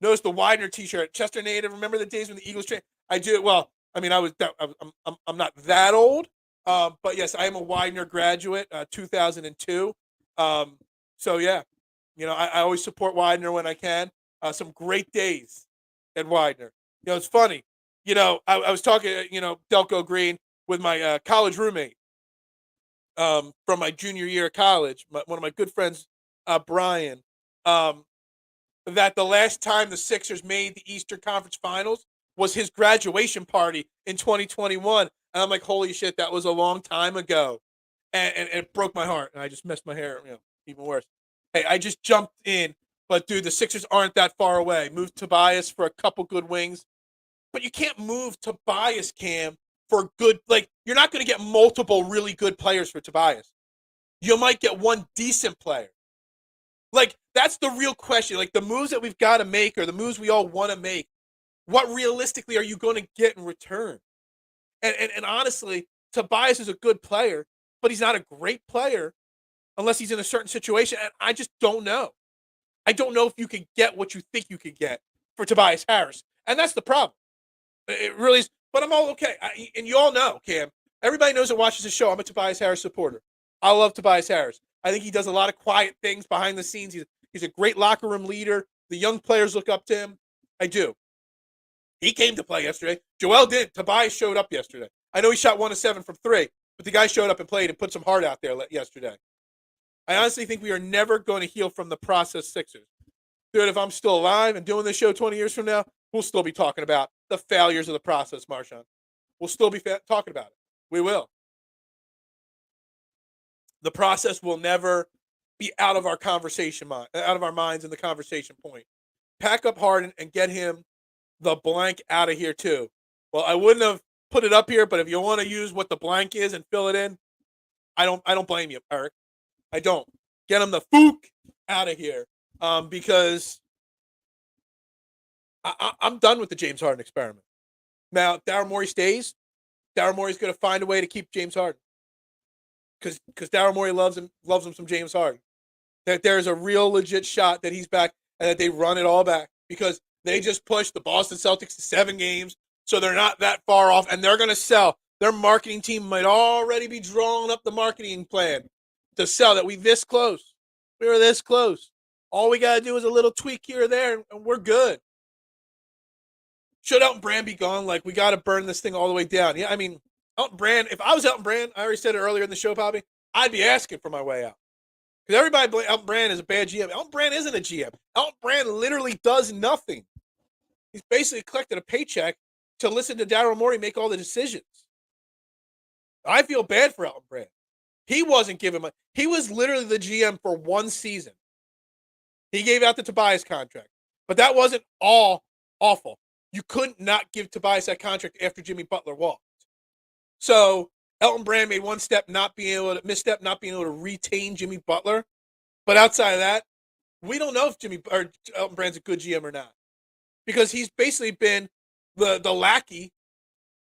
Notice the Widener t-shirt. Chester native. Remember the days when the Eagles trained? I do. Well, I mean, I'm not that old. But yes, I am a Widener graduate, 2002. So yeah, I always support Widener when I can. Some great days at Widener. It's funny. I was talking, Delco Green with my college roommate from my junior year of college. One of my good friends, Brian. That the last time the Sixers made the Eastern Conference Finals was his graduation party in 2021. And I'm like, holy shit, that was a long time ago. And it broke my heart. And I just messed my hair, even worse. Hey, I just jumped in. But, dude, the Sixers aren't that far away. Move Tobias for a couple good wings. But you can't move Tobias, Cam, for good. Like, you're not going to get multiple really good players for Tobias. You might get one decent player. Like, that's the real question. Like, the moves that we've got to make or the moves we all want to make, what realistically are you going to get in return? And honestly, Tobias is a good player, but he's not a great player unless he's in a certain situation. And I just don't know. I don't know if you can get what you think you could get for Tobias Harris. And that's the problem. It really is. But I'm all okay. And you all know, Cam, everybody knows that watches the show, I'm a Tobias Harris supporter. I love Tobias Harris. I think he does a lot of quiet things behind the scenes. He's a great locker room leader. The young players look up to him. I do. He came to play yesterday. Joel did. Tobias showed up yesterday. I know he shot 1 of 7 from 3, but the guy showed up and played and put some heart out there yesterday. I honestly think we are never going to heal from the process Sixers. Dude, if I'm still alive and doing this show 20 years from now, we'll still be talking about the failures of the process, Marshawn. We'll still be talking about it. We will. The process will never be out of our conversation, out of our minds in the conversation point. Pack up Harden and get him the blank out of here too. Well, I wouldn't have put it up here, but if you want to use what the blank is and fill it in, I don't blame you, Eric. I don't. Get him the fook out of here because I'm done with the James Harden experiment. Now, Daryl Morey stays. Daryl Morey's going to find a way to keep James Harden because Daryl Morey loves him some James Harden. That there's a real legit shot that he's back and that they run it all back because they just pushed the Boston Celtics to 7 games, so they're not that far off, and they're going to sell. Their marketing team might already be drawing up the marketing plan to sell that we this close. We were this close. All we got to do is a little tweak here or there, and we're good. Should Elton Brand be gone? Like, we got to burn this thing all the way down. Yeah, I mean, Elton Brand, if I was Elton Brand, I already said it earlier in the show, probably, I'd be asking for my way out. Because everybody blames Elton Brand is a bad GM. Elton Brand isn't a GM. Elton Brand literally does nothing. He's basically collected a paycheck to listen to Daryl Morey make all the decisions. I feel bad for Elton Brand. He wasn't given money. He was literally the GM for 1 season. He gave out the Tobias contract. But that wasn't all awful. You couldn't not give Tobias that contract after Jimmy Butler walked. So Elton Brand made one misstep not being able to retain Jimmy Butler. But outside of that, we don't know if Elton Brand's a good GM or not. Because he's basically been the lackey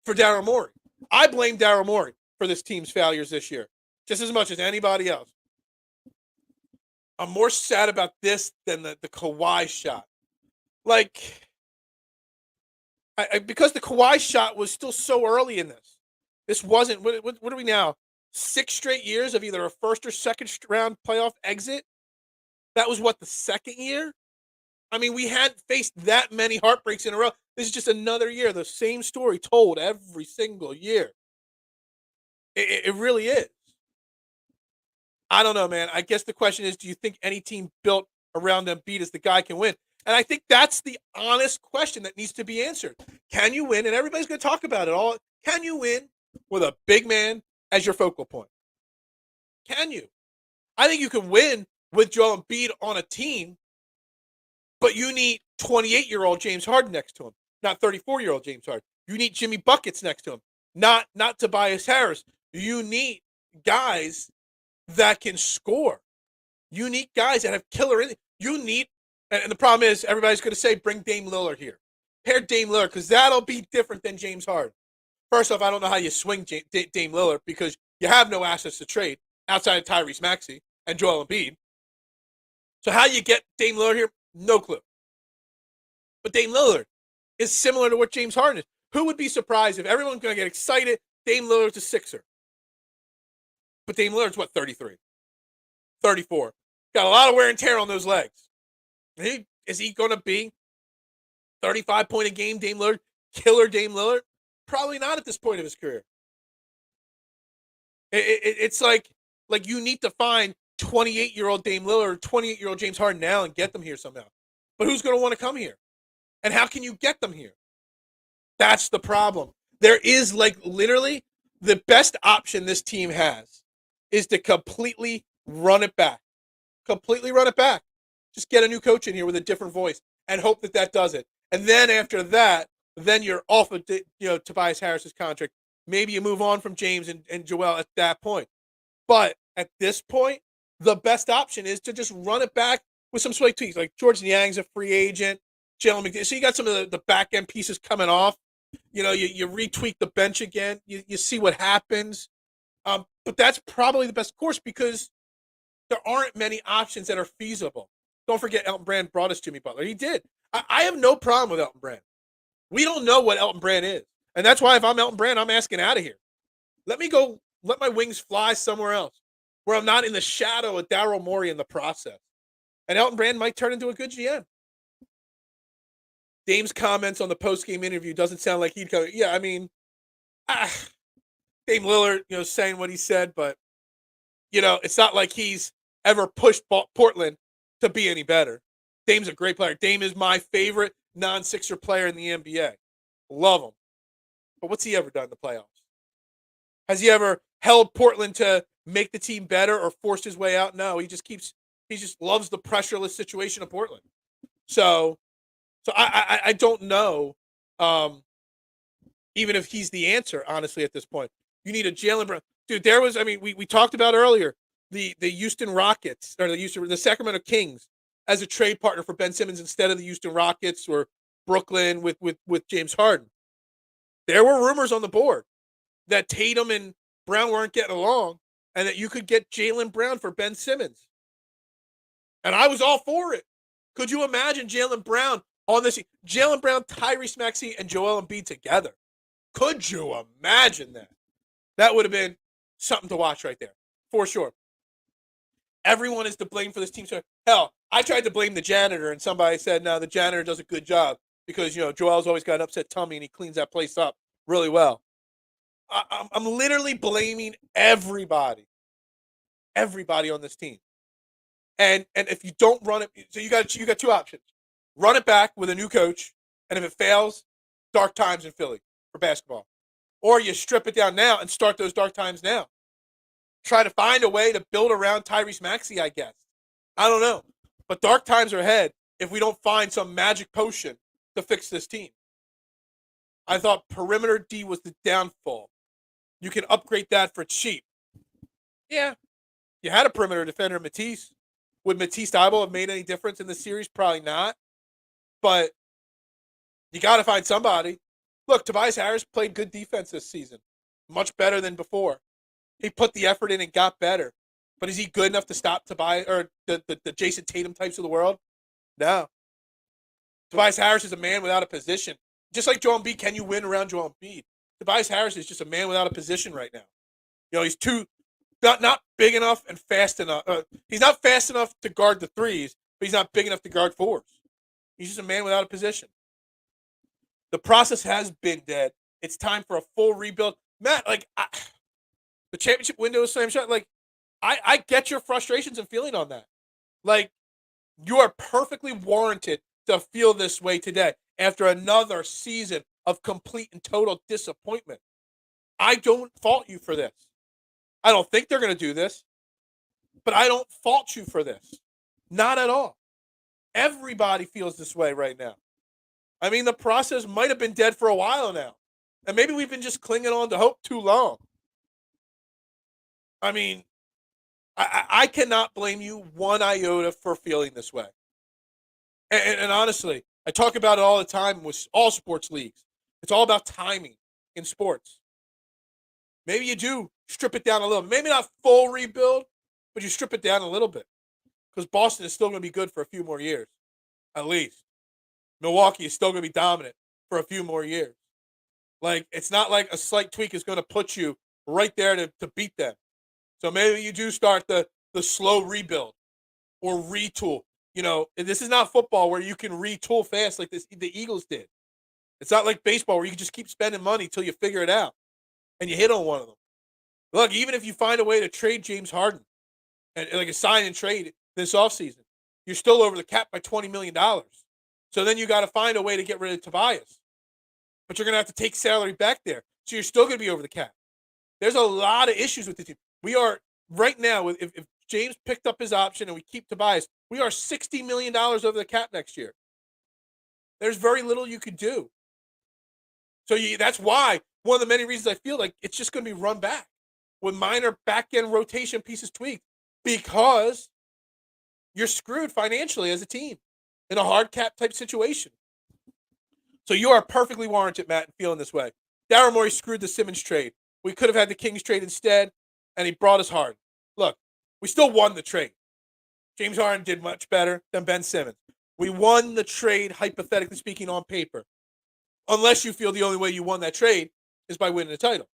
for Daryl Morey. I blame Daryl Morey for this team's failures this year, just as much as anybody else. I'm more sad about this than the Kawhi shot. Like, because the Kawhi shot was still so early in this. This wasn't, what are we now? 6 straight years of either a first or second round playoff exit? That was what, the second year? I mean, we hadn't faced that many heartbreaks in a row. This is just another year. The same story told every single year. It really is. I don't know, man. I guess the question is, do you think any team built around Embiid as the guy can win? And I think that's the honest question that needs to be answered. Can you win? And everybody's going to talk about it all. Can you win with a big man as your focal point? Can you? I think you can win with Joel Embiid on a team, but you need 28-year-old James Harden next to him, not 34-year-old James Harden. You need Jimmy Buckets next to him, not Tobias Harris. You need guys that can score. You need guys that have killer in. You need, and the problem is everybody's going to say bring Dame Lillard here. Pair Dame Lillard because that'll be different than James Harden. First off, I don't know how you swing Dame Lillard because you have no assets to trade outside of Tyrese Maxey and Joel Embiid. So how you get Dame Lillard here? No clue. But Dame Lillard is similar to what James Harden is. Who would be surprised if everyone's going to get excited? Dame Lillard's a Sixer. But Dame Lillard's, 33? 34. Got a lot of wear and tear on those legs. Is he going to be 35-point a game Dame Lillard? Killer Dame Lillard? Probably not at this point of his career. It's like you need to find 28-year-old Dame Lillard or 28-year-old James Harden now and get them here somehow. But who's going to want to come here? And how can you get them here? That's the problem. There is like literally the best option this team has is to completely run it back. Completely run it back. Just get a new coach in here with a different voice and hope that that does it. And then after that, then you're off of Tobias Harris's contract. Maybe you move on from James and Joel at that point. But at this point, the best option is to just run it back with some slight tweaks. Like George Niang's a free agent. Jalen McDaniels. So you got some of the back end pieces coming off. You retweak the bench again. You see what happens. But that's probably the best course because there aren't many options that are feasible. Don't forget Elton Brand brought us Jimmy Butler. He did. I have no problem with Elton Brand. We don't know what Elton Brand is. And that's why if I'm Elton Brand, I'm asking out of here. Let me go, let my wings fly somewhere else where I'm not in the shadow of Daryl Morey in the process. And Elton Brand might turn into a good GM. Dame's comments on the post-game interview doesn't sound like he'd come. Yeah, I mean, Dame Lillard, saying what he said, but, it's not like he's ever pushed Portland to be any better. Dame's a great player. Dame is my favorite non-Sixer player in the NBA. Love him. But what's he ever done in the playoffs? Has he ever held Portland to make the team better or forced his way out? No, he just loves the pressureless situation of Portland. So I don't know even if he's the answer, honestly, at this point. You need a Jaylen Brown. Dude, we talked about earlier the Houston Rockets or the Sacramento Kings as a trade partner for Ben Simmons instead of the Houston Rockets or Brooklyn with James Harden. There were rumors on the board that Tatum and Brown weren't getting along and that you could get Jaylen Brown for Ben Simmons. And I was all for it. Could you imagine Jaylen Brown on this? Jaylen Brown, Tyrese Maxey, and Joel Embiid together. Could you imagine that? That would have been something to watch right there, for sure. Everyone is to blame for this team. Hell, I tried to blame the janitor, and somebody said, no, the janitor does a good job because, Joel's always got an upset tummy, and he cleans that place up really well. I'm literally blaming everybody on this team. And if you don't run it, so you got two options. Run it back with a new coach, and if it fails, dark times in Philly for basketball. Or you strip it down now and start those dark times now. Try to find a way to build around Tyrese Maxey, I guess. I don't know. But dark times are ahead if we don't find some magic potion to fix this team. I thought perimeter D was the downfall. You can upgrade that for cheap. Yeah. You had a perimeter defender, Matisse. Would Matisse Thybulle have made any difference in the series? Probably not. But you got to find somebody. Look, Tobias Harris played good defense this season. Much better than before. He put the effort in and got better. But is he good enough to stop Tobias or the Jason Tatum types of the world? No. Tobias Harris is a man without a position. Just like Joel Embiid, can you win around Joel Embiid? Tobias Harris is just a man without a position right now. He's not big enough and fast enough. He's not fast enough to guard the threes, but he's not big enough to guard fours. He's just a man without a position. The process has been dead. It's time for a full rebuild. Matt, the championship window is slam shut. I get your frustrations and feeling on that. You are perfectly warranted to feel this way today after another season of complete and total disappointment. I don't fault you for this. I don't think they're going to do this, but I don't fault you for this. Not at all. Everybody feels this way right now. I mean, the process might have been dead for a while now, and maybe we've been just clinging on to hope too long. I mean, I cannot blame you one iota for feeling this way. And honestly, I talk about it all the time with all sports leagues. It's all about timing in sports. Maybe you do strip it down a little. Maybe not full rebuild, but you strip it down a little bit. Because Boston is still going to be good for a few more years, at least. Milwaukee is still going to be dominant for a few more years. It's not like a slight tweak is going to put you right there to beat them. So maybe you do start the slow rebuild or retool. This is not football where you can retool fast like the Eagles did. It's not like baseball where you can just keep spending money until you figure it out and you hit on one of them. Look, even if you find a way to trade James Harden and a sign and trade this offseason, you're still over the cap by $20 million. So then you got to find a way to get rid of Tobias. but you're going to have to take salary back there. So you're still going to be over the cap. There's a lot of issues with the team. We are right now, if James picked up his option and we keep Tobias, we are $60 million over the cap next year. There's very little you could do. So that's why one of the many reasons I feel like it's just going to be run back with minor back-end rotation pieces tweaked, because you're screwed financially as a team in a hard cap type situation. So you are perfectly warranted, Matt, in feeling this way. Daryl Morey screwed the Simmons trade. We could have had the Kings trade instead, and he brought us Harden. Look, we still won the trade. James Harden did much better than Ben Simmons. We won the trade, hypothetically speaking, on paper. Unless you feel the only way you won that trade is by winning the title.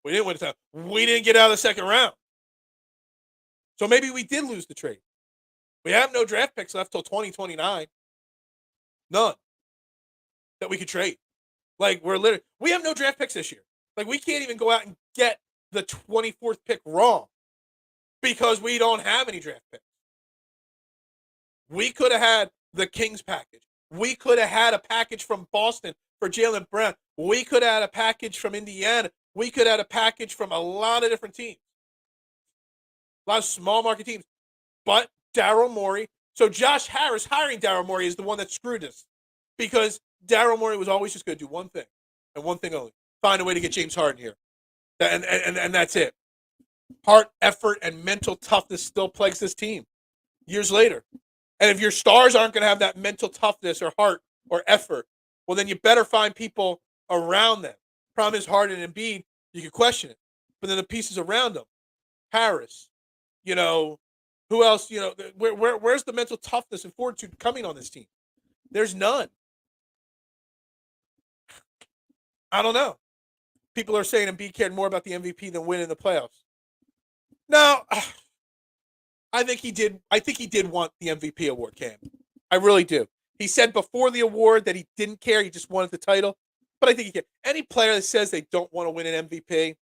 We didn't win the title. We didn't get out of the second round. So maybe we did lose the trade. We have no draft picks left till 2029. None that we could trade. Like, we have no draft picks this year. Like, we can't even go out and get the 24th pick wrong because we don't have any draft picks. We could have had the Kings package. We could have had a package from Boston for Jaylen Brown. We could have had a package from Indiana. We could have had a package from a lot of different teams. A lot of small market teams. But Daryl Morey. So Josh Harris hiring Daryl Morey is the one that screwed us. Because Daryl Morey was always just going to do one thing. And one thing only. Find a way to get James Harden here. And that's it. Heart, effort, and mental toughness still plagues this team years later. And if your stars aren't going to have that mental toughness or heart or effort, well, then you better find people around them. Problem is, Harden and Embiid, you could question it. But then the pieces around them, Harris, who else, where's the mental toughness and fortitude coming on this team? There's none. I don't know. People are saying Embiid cared more about the MVP than winning the playoffs. No, I think he did. I think he did want the MVP award, Cam. I really do. He said before the award that he didn't care. He just wanted the title. But I think he cared. Any player that says they don't want to win an MVP,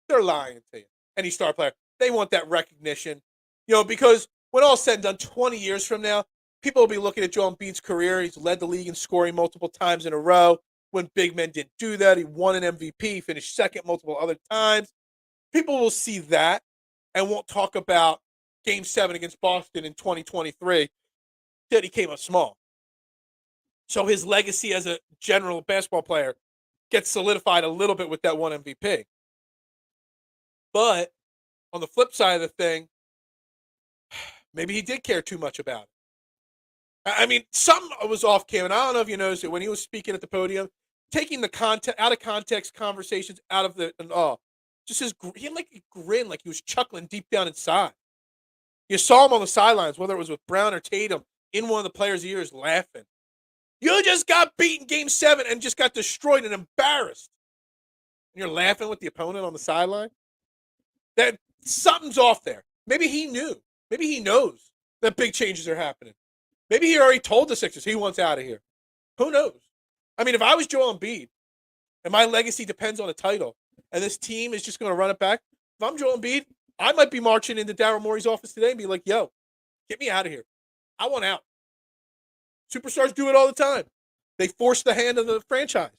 they're lying to you. Any star player. They want that recognition. Because when all's said and done, 20 years from now, people will be looking at Joel Embiid's career. He's led the league in scoring multiple times in a row. When big men didn't do that, he won an MVP, finished second multiple other times. People will see that and won't talk about Game 7 against Boston in 2023 that he came up small. So his legacy as a general basketball player gets solidified a little bit with that one MVP. But on the flip side of the thing, maybe he did care too much about it. I mean, something was off, Cam, and I don't know if you noticed it when he was speaking at the podium, taking the out of context conversations out of just he had like a grin, like he was chuckling deep down inside. You saw him on the sidelines, whether it was with Brown or Tatum, in one of the players' ears, laughing. You just got beaten Game 7 and just got destroyed and embarrassed. And you're laughing with the opponent on the sideline? That something's off there. Maybe he knew. Maybe he knows that big changes are happening. Maybe he already told the Sixers he wants out of here. Who knows? I mean, if I was Joel Embiid and my legacy depends on a title and this team is just going to run it back, if I'm Joel Embiid, I might be marching into Daryl Morey's office today and be like, yo, get me out of here. I want out. Superstars do it all the time. They force the hand of the franchise.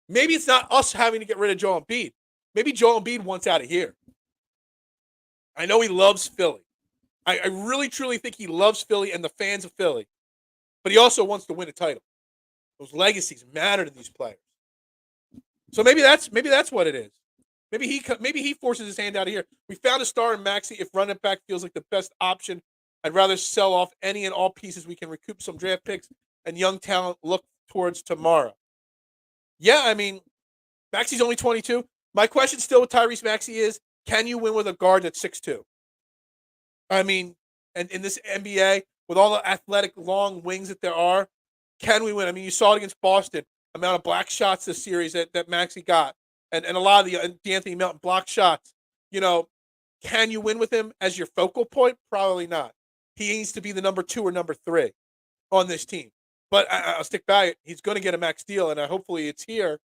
Maybe it's not us having to get rid of Joel Embiid. Maybe Joel Embiid wants out of here. I know he loves Philly. I really, truly think he loves Philly and the fans of Philly. But he also wants to win a title. Those legacies matter to these players. So maybe that's what it is. Maybe he forces his hand out of here. We found a star in Maxey. If running back feels like the best option, I'd rather sell off any and all pieces. We can recoup some draft picks and young talent look towards tomorrow. Yeah, I mean, Maxey's only 22. My question still with Tyrese Maxey is, can you win with a guard that's 6'2"? I mean, and in this NBA, with all the athletic long wings that there are, can we win? I mean, you saw it against Boston, amount of block shots this series that Maxey got, and a lot of the D'Anthony Melton block shots. Can you win with him as your focal point? Probably not. He needs to be the number 2 or number 3 on this team. But I'll stick by it. He's going to get a max deal, and hopefully it's here.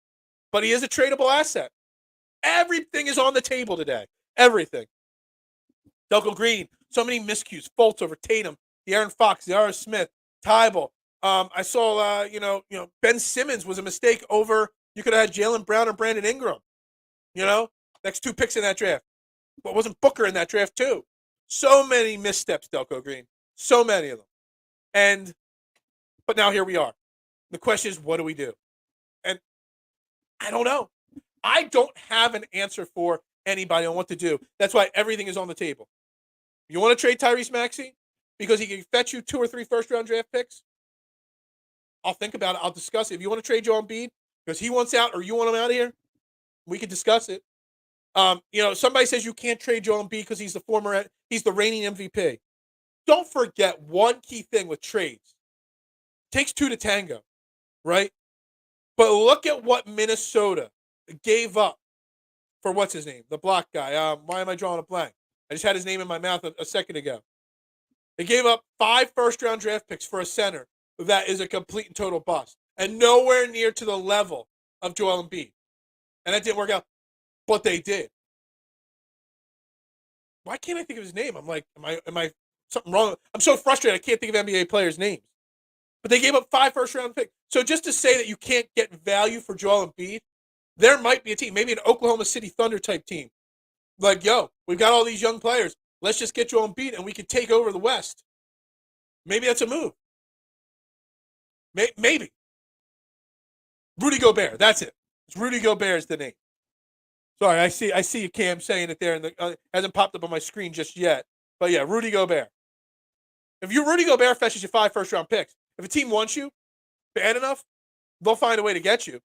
But he is a tradable asset. Everything is on the table today. Everything. Delco Green, so many miscues. Fultz over Tatum, De'Aaron Fox, De'Ara Smith, Tybal, I saw, Ben Simmons was a mistake over. You could have had Jaylen Brown or Brandon Ingram. Next 2 picks in that draft. But wasn't Booker in that draft too? So many missteps, Delco Green. So many of them. But now here we are. The question is, what do we do? And I don't know. I don't have an answer for anybody on what to do. That's why everything is on the table. You want to trade Tyrese Maxey because he can fetch you 2 or 3 first-round draft picks? I'll think about it. I'll discuss it. If you want to trade Joel Embiid because he wants out or you want him out of here, we can discuss it. Somebody says you can't trade Joel Embiid because he's the reigning MVP. Don't forget one key thing with trades. It takes 2 to tango, right? But look at what Minnesota gave up for what's his name, the block guy. Why am I drawing a blank? I just had his name in my mouth a second ago. They gave up 5 first-round draft picks for a center that is a complete and total bust, and nowhere near to the level of Joel Embiid. And that didn't work out, but they did. Why can't I think of his name? I'm like, am I something wrong? I'm so frustrated I can't think of NBA players' names. But they gave up 5 first-round picks. So just to say that you can't get value for Joel Embiid, there might be a team, maybe an Oklahoma City Thunder type team. Like, we've got all these young players. Let's just get Joel Embiid and we can take over the West. Maybe that's a move. Maybe. Rudy Gobert, that's it. It's Rudy Gobert is the name. Sorry, I see Cam saying it there, and hasn't popped up on my screen just yet. But yeah, Rudy Gobert. If Rudy Gobert fetches you 5 first-round picks, if a team wants you bad enough, they'll find a way to get you.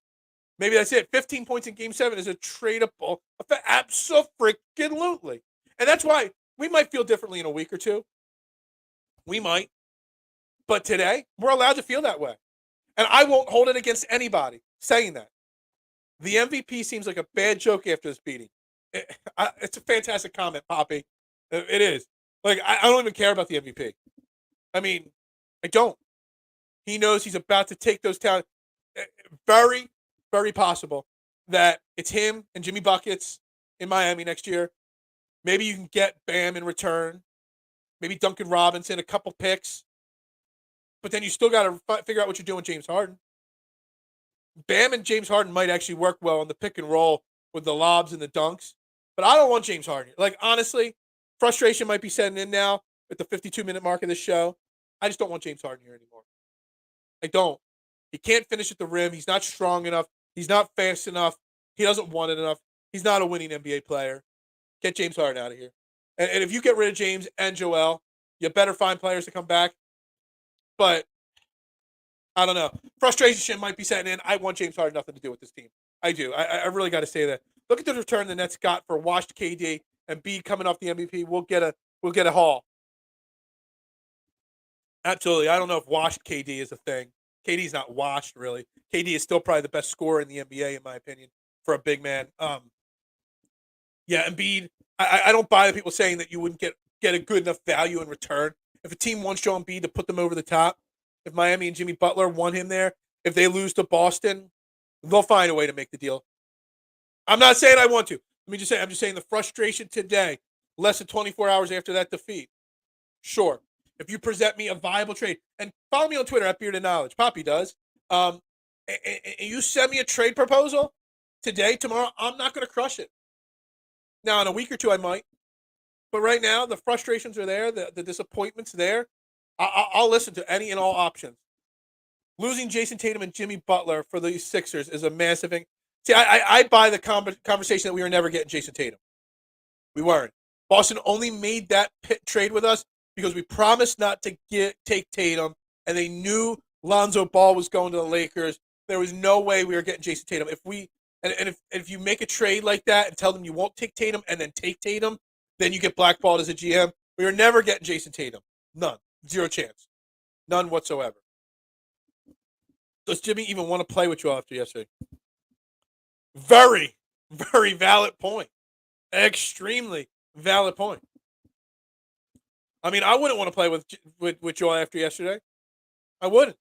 Maybe that's it. 15 points in Game 7 is a tradable. Absolutely. And that's why we might feel differently in a week or two. We might. But today, we're allowed to feel that way. And I won't hold it against anybody saying that. The MVP seems like a bad joke after this beating. It's a fantastic comment, Poppy. It is. Like, I don't even care about the MVP. I mean, I don't. He knows he's about to take those down. Very, very possible that it's him and Jimmy Buckets in Miami next year. Maybe you can get Bam in return. Maybe Duncan Robinson, a couple picks. But then you still got to figure out what you're doing with James Harden. Bam and James Harden might actually work well on the pick and roll with the lobs and the dunks. But I don't want James Harden. Like, honestly, frustration might be setting in now at the 52-minute mark of this show. I just don't want James Harden here anymore. I don't. He can't finish at the rim. He's not strong enough. He's not fast enough. He doesn't want it enough. He's not a winning NBA player. Get James Harden out of here. And if you get rid of James and Joel, you better find players to come back. But I don't know. Frustration might be setting in. I want James Harden nothing to do with this team. I do. I really got to say that. Look at the return the Nets got for washed KD and B coming off the MVP. We'll get a haul. Absolutely. I don't know if washed KD is a thing. KD's not washed, really. KD is still probably the best scorer in the NBA, in my opinion, for a big man. Embiid, I don't buy the people saying that you wouldn't get a good enough value in return. If a team wants Joel Embiid to put them over the top, if Miami and Jimmy Butler want him there, if they lose to Boston, they'll find a way to make the deal. I'm not saying I want to. I'm just saying the frustration today, less than 24 hours after that defeat. Sure. If you present me a viable trade, and follow me on Twitter at Beard and Knowledge, Poppy does, and you send me a trade proposal today, tomorrow, I'm not going to crush it. Now, in a week or two, I might. But right now, the frustrations are there, the disappointment's there. I'll listen to any and all options. Losing Jason Tatum and Jimmy Butler for the Sixers is a massive thing. See, I buy the conversation that we were never getting Jason Tatum. We weren't. Boston only made that trade with us because we promised not to take Tatum, and they knew Lonzo Ball was going to the Lakers. There was no way we were getting Jason Tatum. If you make a trade like that and tell them you won't take Tatum and then take Tatum, then you get blackballed as a GM. We were never getting Jason Tatum. None. 0 chance. None whatsoever. Does Jimmy even want to play with you after yesterday? Very, very valid point. Extremely valid point. I mean, I wouldn't want to play with Joel after yesterday. I wouldn't.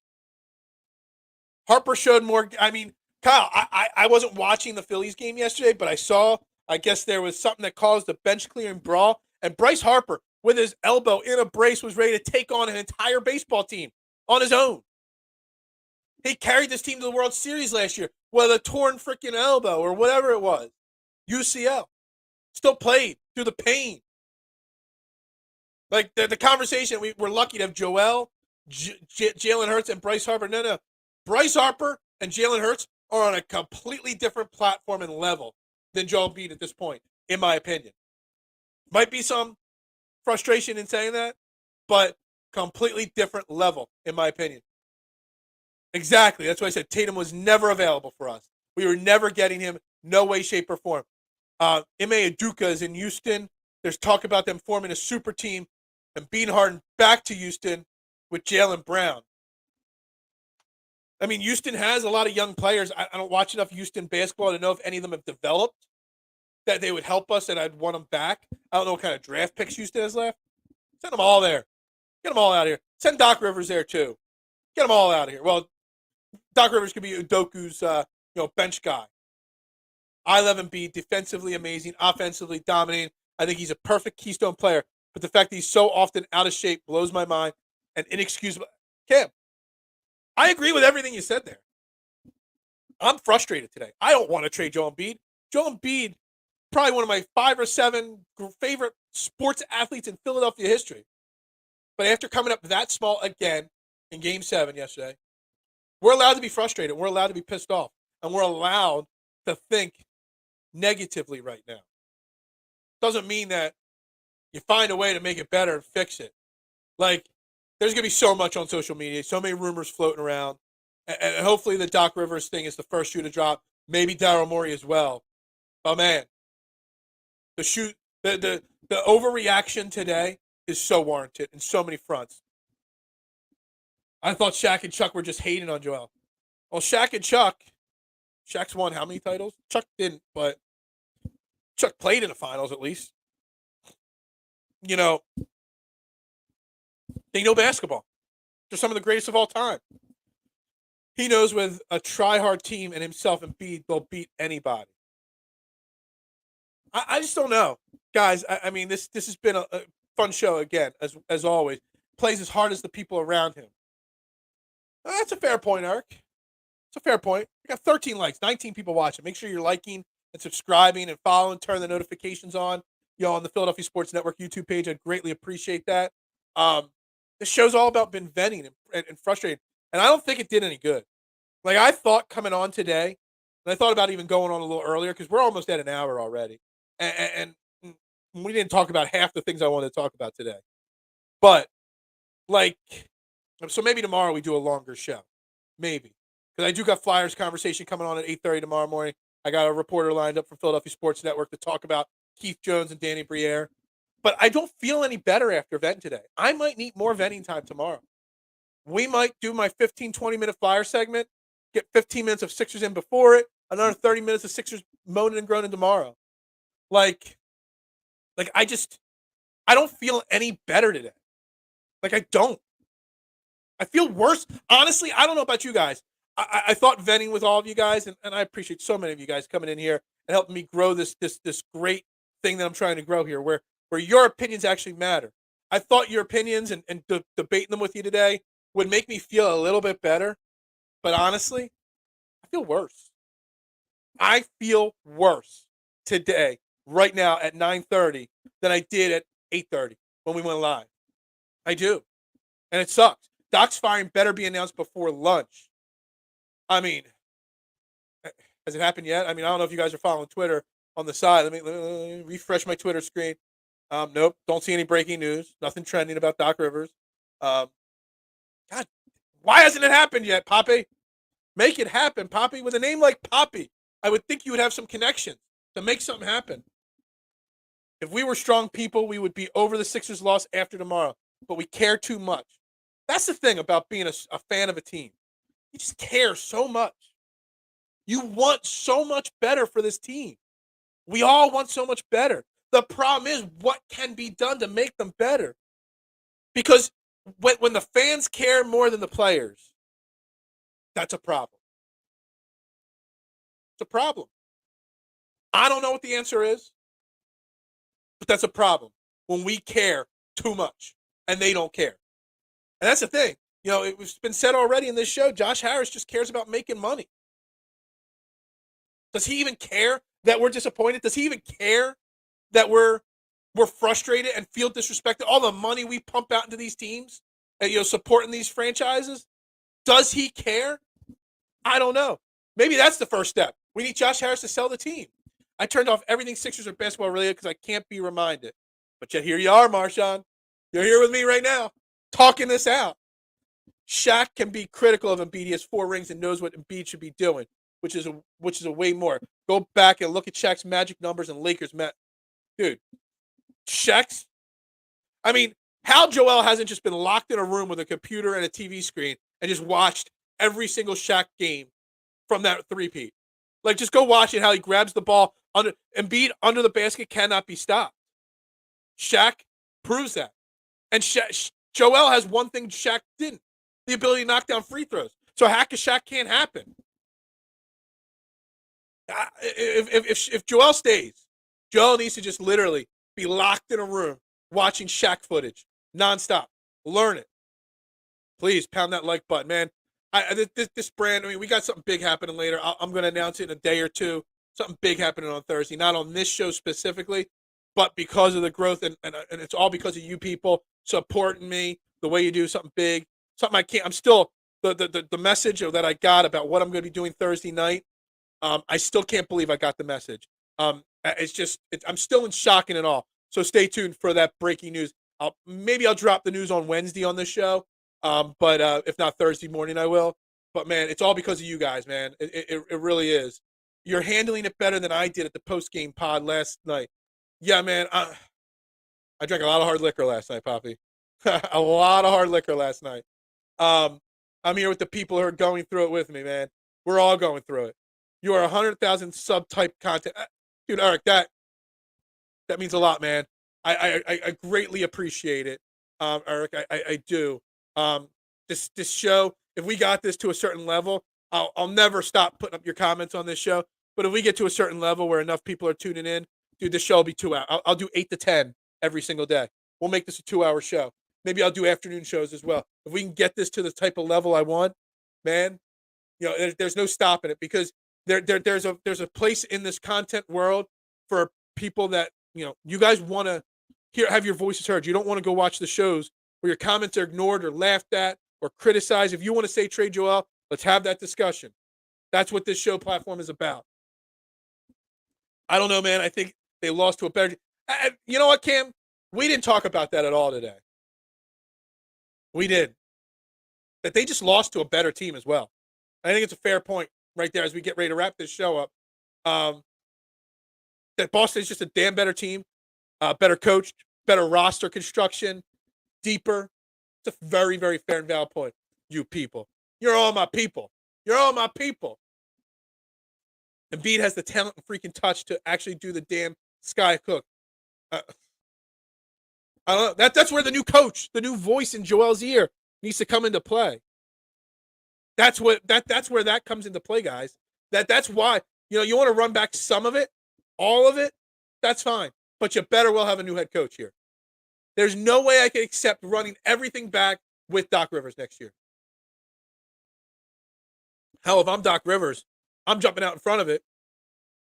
Harper showed more. I mean, Kyle, I wasn't watching the Phillies game yesterday, but I guess there was something that caused a bench clearing brawl. And Bryce Harper, with his elbow in a brace, was ready to take on an entire baseball team on his own. He carried this team to the World Series last year with a torn freaking elbow or whatever it was. UCL. Still played through the pain. Like the conversation, we're lucky to have Joel, Jalen Hurts, and Bryce Harper. No. Bryce Harper and Jalen Hurts are on a completely different platform and level than Joel Embiid at this point, in my opinion. Might be some frustration in saying that, but completely different level, in my opinion. Exactly. That's why I said Tatum was never available for us. We were never getting him, no way, shape, or form. Ime Udoka is in Houston. There's talk about them forming a super team and Embiid Harden back to Houston with Jaylen Brown. I mean, Houston has a lot of young players. I don't watch enough Houston basketball to know if any of them have developed that they would help us and I'd want them back. I don't know what kind of draft picks Houston has left. Send them all there. Get them all out of here. Send Doc Rivers there, too. Get them all out of here. Well, Doc Rivers could be Udoku's bench guy. I love Embiid, defensively amazing, offensively dominating. I think he's a perfect keystone player. But the fact that he's so often out of shape blows my mind and inexcusable. Cam, I agree with everything you said there. I'm frustrated today. I don't want to trade Joel Embiid. Joel Embiid, probably one of my 5 or 7 favorite sports athletes in Philadelphia history. But after coming up that small again in Game 7 yesterday, we're allowed to be frustrated. We're allowed to be pissed off. And we're allowed to think negatively right now. Doesn't mean that you find a way to make it better and fix it. Like, there's going to be so much on social media, so many rumors floating around. And hopefully the Doc Rivers thing is the first shoe to drop. Maybe Daryl Morey as well. Oh, man. The overreaction today is so warranted in so many fronts. I thought Shaq and Chuck were just hating on Joel. Well, Shaq's won how many titles? Chuck didn't, but Chuck played in the finals at least. You know, they know basketball. They're some of the greatest of all time. He knows with a try-hard team and himself and Embiid, they'll beat anybody. I just don't know. Guys, I mean, this has been a fun show again, as always. Plays as hard as the people around him. That's a fair point, Eric. It's a fair point. We got 13 likes, 19 people watching. Make sure you're liking and subscribing and following. Turn the notifications on. On the Philadelphia Sports Network YouTube page. I'd greatly appreciate that. This show's all about been venting and frustrating. And I don't think it did any good. Like, I thought coming on today, and I thought about even going on a little earlier because we're almost at an hour already. And we didn't talk about half the things I wanted to talk about today. But, so maybe tomorrow we do a longer show. Maybe. Because I do got Flyers conversation coming on at 8:30 tomorrow morning. I got a reporter lined up from Philadelphia Sports Network to talk about Keith Jones and Danny Briere. But I don't feel any better after venting today. I might need more venting time tomorrow. We might do my 15, 20-minute Flyer segment, get 15 minutes of Sixers in before it, another 30 minutes of Sixers moaning and groaning tomorrow. I don't feel any better today. I don't. I feel worse. Honestly, I don't know about you guys. I thought venting with all of you guys, and I appreciate so many of you guys coming in here and helping me grow this great thing that I'm trying to grow here, where your opinions actually matter. I thought your opinions and debating them with you today would make me feel a little bit better. But honestly, I feel worse. I feel worse today, right now at 9:30 than I did at 8:30 when we went live. I do. And it sucks. Doc's firing better be announced before lunch. I mean, has it happened yet? I mean, I don't know if you guys are following Twitter on the side. Let me refresh my Twitter screen. Nope, don't see any breaking news. Nothing trending about Doc Rivers. God, why hasn't it happened yet, Poppy? Make it happen, Poppy. With a name like Poppy, I would think you would have some connections to make something happen. If we were strong people, we would be over the Sixers' loss after tomorrow. But we care too much. That's the thing about being a fan of a team. You just care so much. You want so much better for this team. We all want so much better. The problem is what can be done to make them better. Because when the fans care more than the players, that's a problem. It's a problem. I don't know what the answer is, but that's a problem when we care too much and they don't care. And that's the thing. It's been said already in this show, Josh Harris just cares about making money. Does he even care that we're disappointed? Does he even care that we're frustrated and feel disrespected? All the money we pump out into these teams and, supporting these franchises, does he care? I don't know. Maybe that's the first step. We need Josh Harris to sell the team. I turned off everything Sixers or basketball related because I can't be reminded. But yet here you are, Marshawn. You're here with me right now, talking this out. Shaq can be critical of Embiid. He has 4 rings and knows what Embiid should be doing, which is a way more. Go back and look at Shaq's magic numbers and Lakers met. Dude, Shaq's. I mean, Hal Joel hasn't just been locked in a room with a computer and a TV screen and just watched every single Shaq game from that three-peat. Like, just go watch it, how he grabs the ball. Embiid under the basket cannot be stopped. Shaq proves that. And Joel has one thing Shaq didn't. The ability to knock down free throws. So hack a Shaq can't happen. If Joel stays, Joel needs to just literally be locked in a room watching Shaq footage nonstop. Learn it. Please pound that like button, man. This brand, we got something big happening later. I'm going to announce it in a day or two. Something big happening on Thursday. Not on this show specifically, but because of the growth, and it's all because of you people supporting me the way you do. Something big. Something I can't. I'm still the message that I got about what I'm going to be doing Thursday night. I still can't believe I got the message. I'm still in shock and it all. So stay tuned for that breaking news. Maybe I'll drop the news on Wednesday on this show. But if not Thursday morning, I will. But man, it's all because of you guys, man. It really is. You're handling it better than I did at the post game pod last night. Yeah, man. I drank a lot of hard liquor last night, Poppy. A lot of hard liquor last night. I'm here with the people who are going through it with me, man. We're all going through it. You are 100,000 subtype content, dude. Eric, that means a lot, man. I greatly appreciate it, Eric. I do. This show, if we got this to a certain level, I'll never stop putting up your comments on this show. But if we get to a certain level where enough people are tuning in, dude, this show will be 2 hours. I'll do 8 to 10 every single day. We'll make this a 2-hour show. Maybe I'll do afternoon shows as well. If we can get this to the type of level I want, man, there's no stopping it, because there's a place in this content world for people that, you guys want to have your voices heard. You don't want to go watch the shows where your comments are ignored or laughed at or criticized. If you want to say trade Joel, let's have that discussion. That's what this show platform is about. I don't know, man. I think they lost to a better. You know what, Cam? We didn't talk about that at all today. We did. That they just lost to a better team as well. I think it's a fair point right there as we get ready to wrap this show up. That Boston is just a damn better team, better coached, better roster construction, deeper. It's a very, very fair and valid point. You people. You're all my people. You're all my people. Embiid has the talent and freaking touch to actually do the damn sky cook. I don't know. That's where the new coach, the new voice in Joel's ear needs to come into play. That's where that comes into play, guys. That's why, you want to run back some of it, all of it, that's fine. But you better well have a new head coach here. There's no way I can accept running everything back with Doc Rivers next year. Hell, if I'm Doc Rivers, I'm jumping out in front of it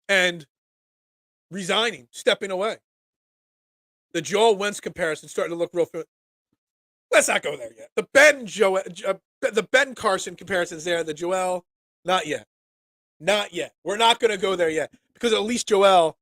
and resigning, stepping away. The Joel Wentz comparison starting to look real. Let's not go there yet. The Ben Carson comparison's there. The Joel, not yet. Not yet. We're not going to go there yet, because at least Joel,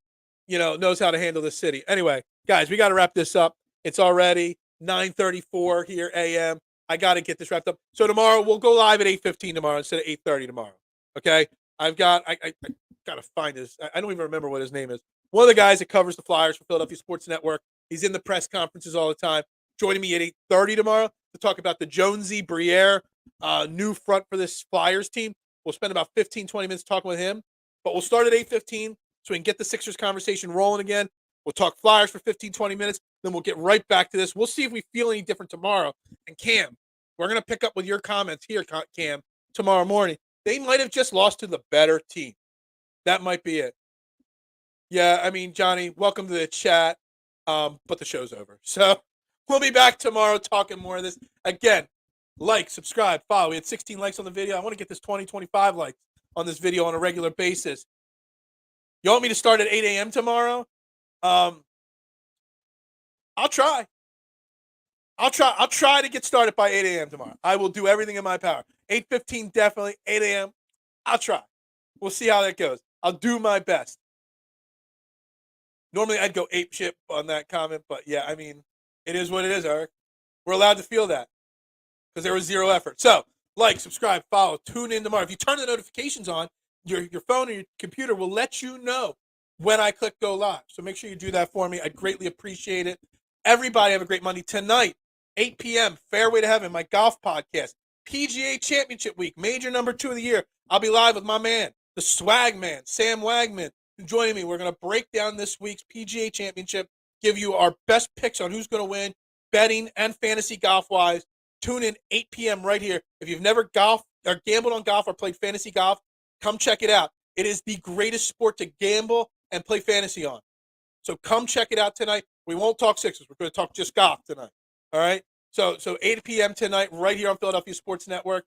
knows how to handle the city. Anyway, guys, we got to wrap this up. It's already 9:34 here a.m. I got to get this wrapped up. So tomorrow we'll go live at 8:15 tomorrow instead of 8:30 tomorrow. Okay? I got to find his. I don't even remember what his name is. One of the guys that covers the Flyers for Philadelphia Sports Network. He's in the press conferences all the time. Joining me at 8:30 tomorrow to talk about the Jonesy Briere new front for this Flyers team. We'll spend about 15, 20 minutes talking with him. But we'll start at 8:15 so we can get the Sixers conversation rolling again. We'll talk Flyers for 15, 20 minutes. Then we'll get right back to this. We'll see if we feel any different tomorrow. And Cam, we're going to pick up with your comments here, Cam, tomorrow morning. They might have just lost to the better team. That might be it. Yeah, Johnny, welcome to the chat. But the show's over. So we'll be back tomorrow talking more of this. Again, Like, subscribe, follow. We had 16 likes on the video. I want to get this 20, 25 likes on this video on a regular basis. You want me to start at 8 a.m. tomorrow? I'll try. I'll try to get started by 8 a.m. tomorrow. I will do everything in my power. 8:15 definitely. 8 a.m. I'll try. We'll see how that goes. I'll do my best. Normally I'd go ape shit on that comment, but yeah, I mean, it is what it is, Eric. We're allowed to feel that because there was zero effort. So, like, subscribe, follow, tune in tomorrow. If you turn the notifications on, your phone or your computer will let you know when I click go live. So make sure you do that for me. I'd greatly appreciate it. Everybody have a great Monday. Tonight, 8 p.m., Fairway to Heaven, my golf podcast. PGA Championship Week, major number 2 of the year. I'll be live with my man, the swag man, Sam Wagman, joining me. We're going to break down this week's PGA Championship, give you our best picks on who's going to win, betting and fantasy golf-wise. Tune in 8 p.m. right here. If you've never golfed or gambled on golf or played fantasy golf, come check it out. It is the greatest sport to gamble and play fantasy on. So come check it out tonight. We won't talk Sixers. We're going to talk just golf tonight. All right? So 8 p.m. tonight right here on Philadelphia Sports Network.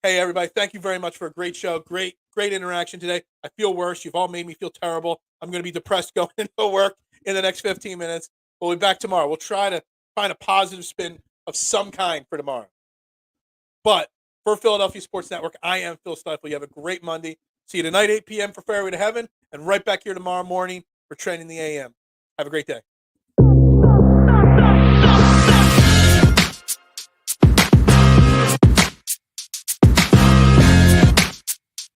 Hey, everybody, thank you very much for a great show. Great interaction today. I feel worse. You've all made me feel terrible. I'm going to be depressed going into work in the next 15 minutes. We'll be back tomorrow. We'll try to find a positive spin of some kind for tomorrow. But for Philadelphia Sports Network, I am Phil Stifle. You have a great Monday. See you tonight, 8 p.m. for Fairway to Heaven, and right back here tomorrow morning for Training the AM. Have a great day.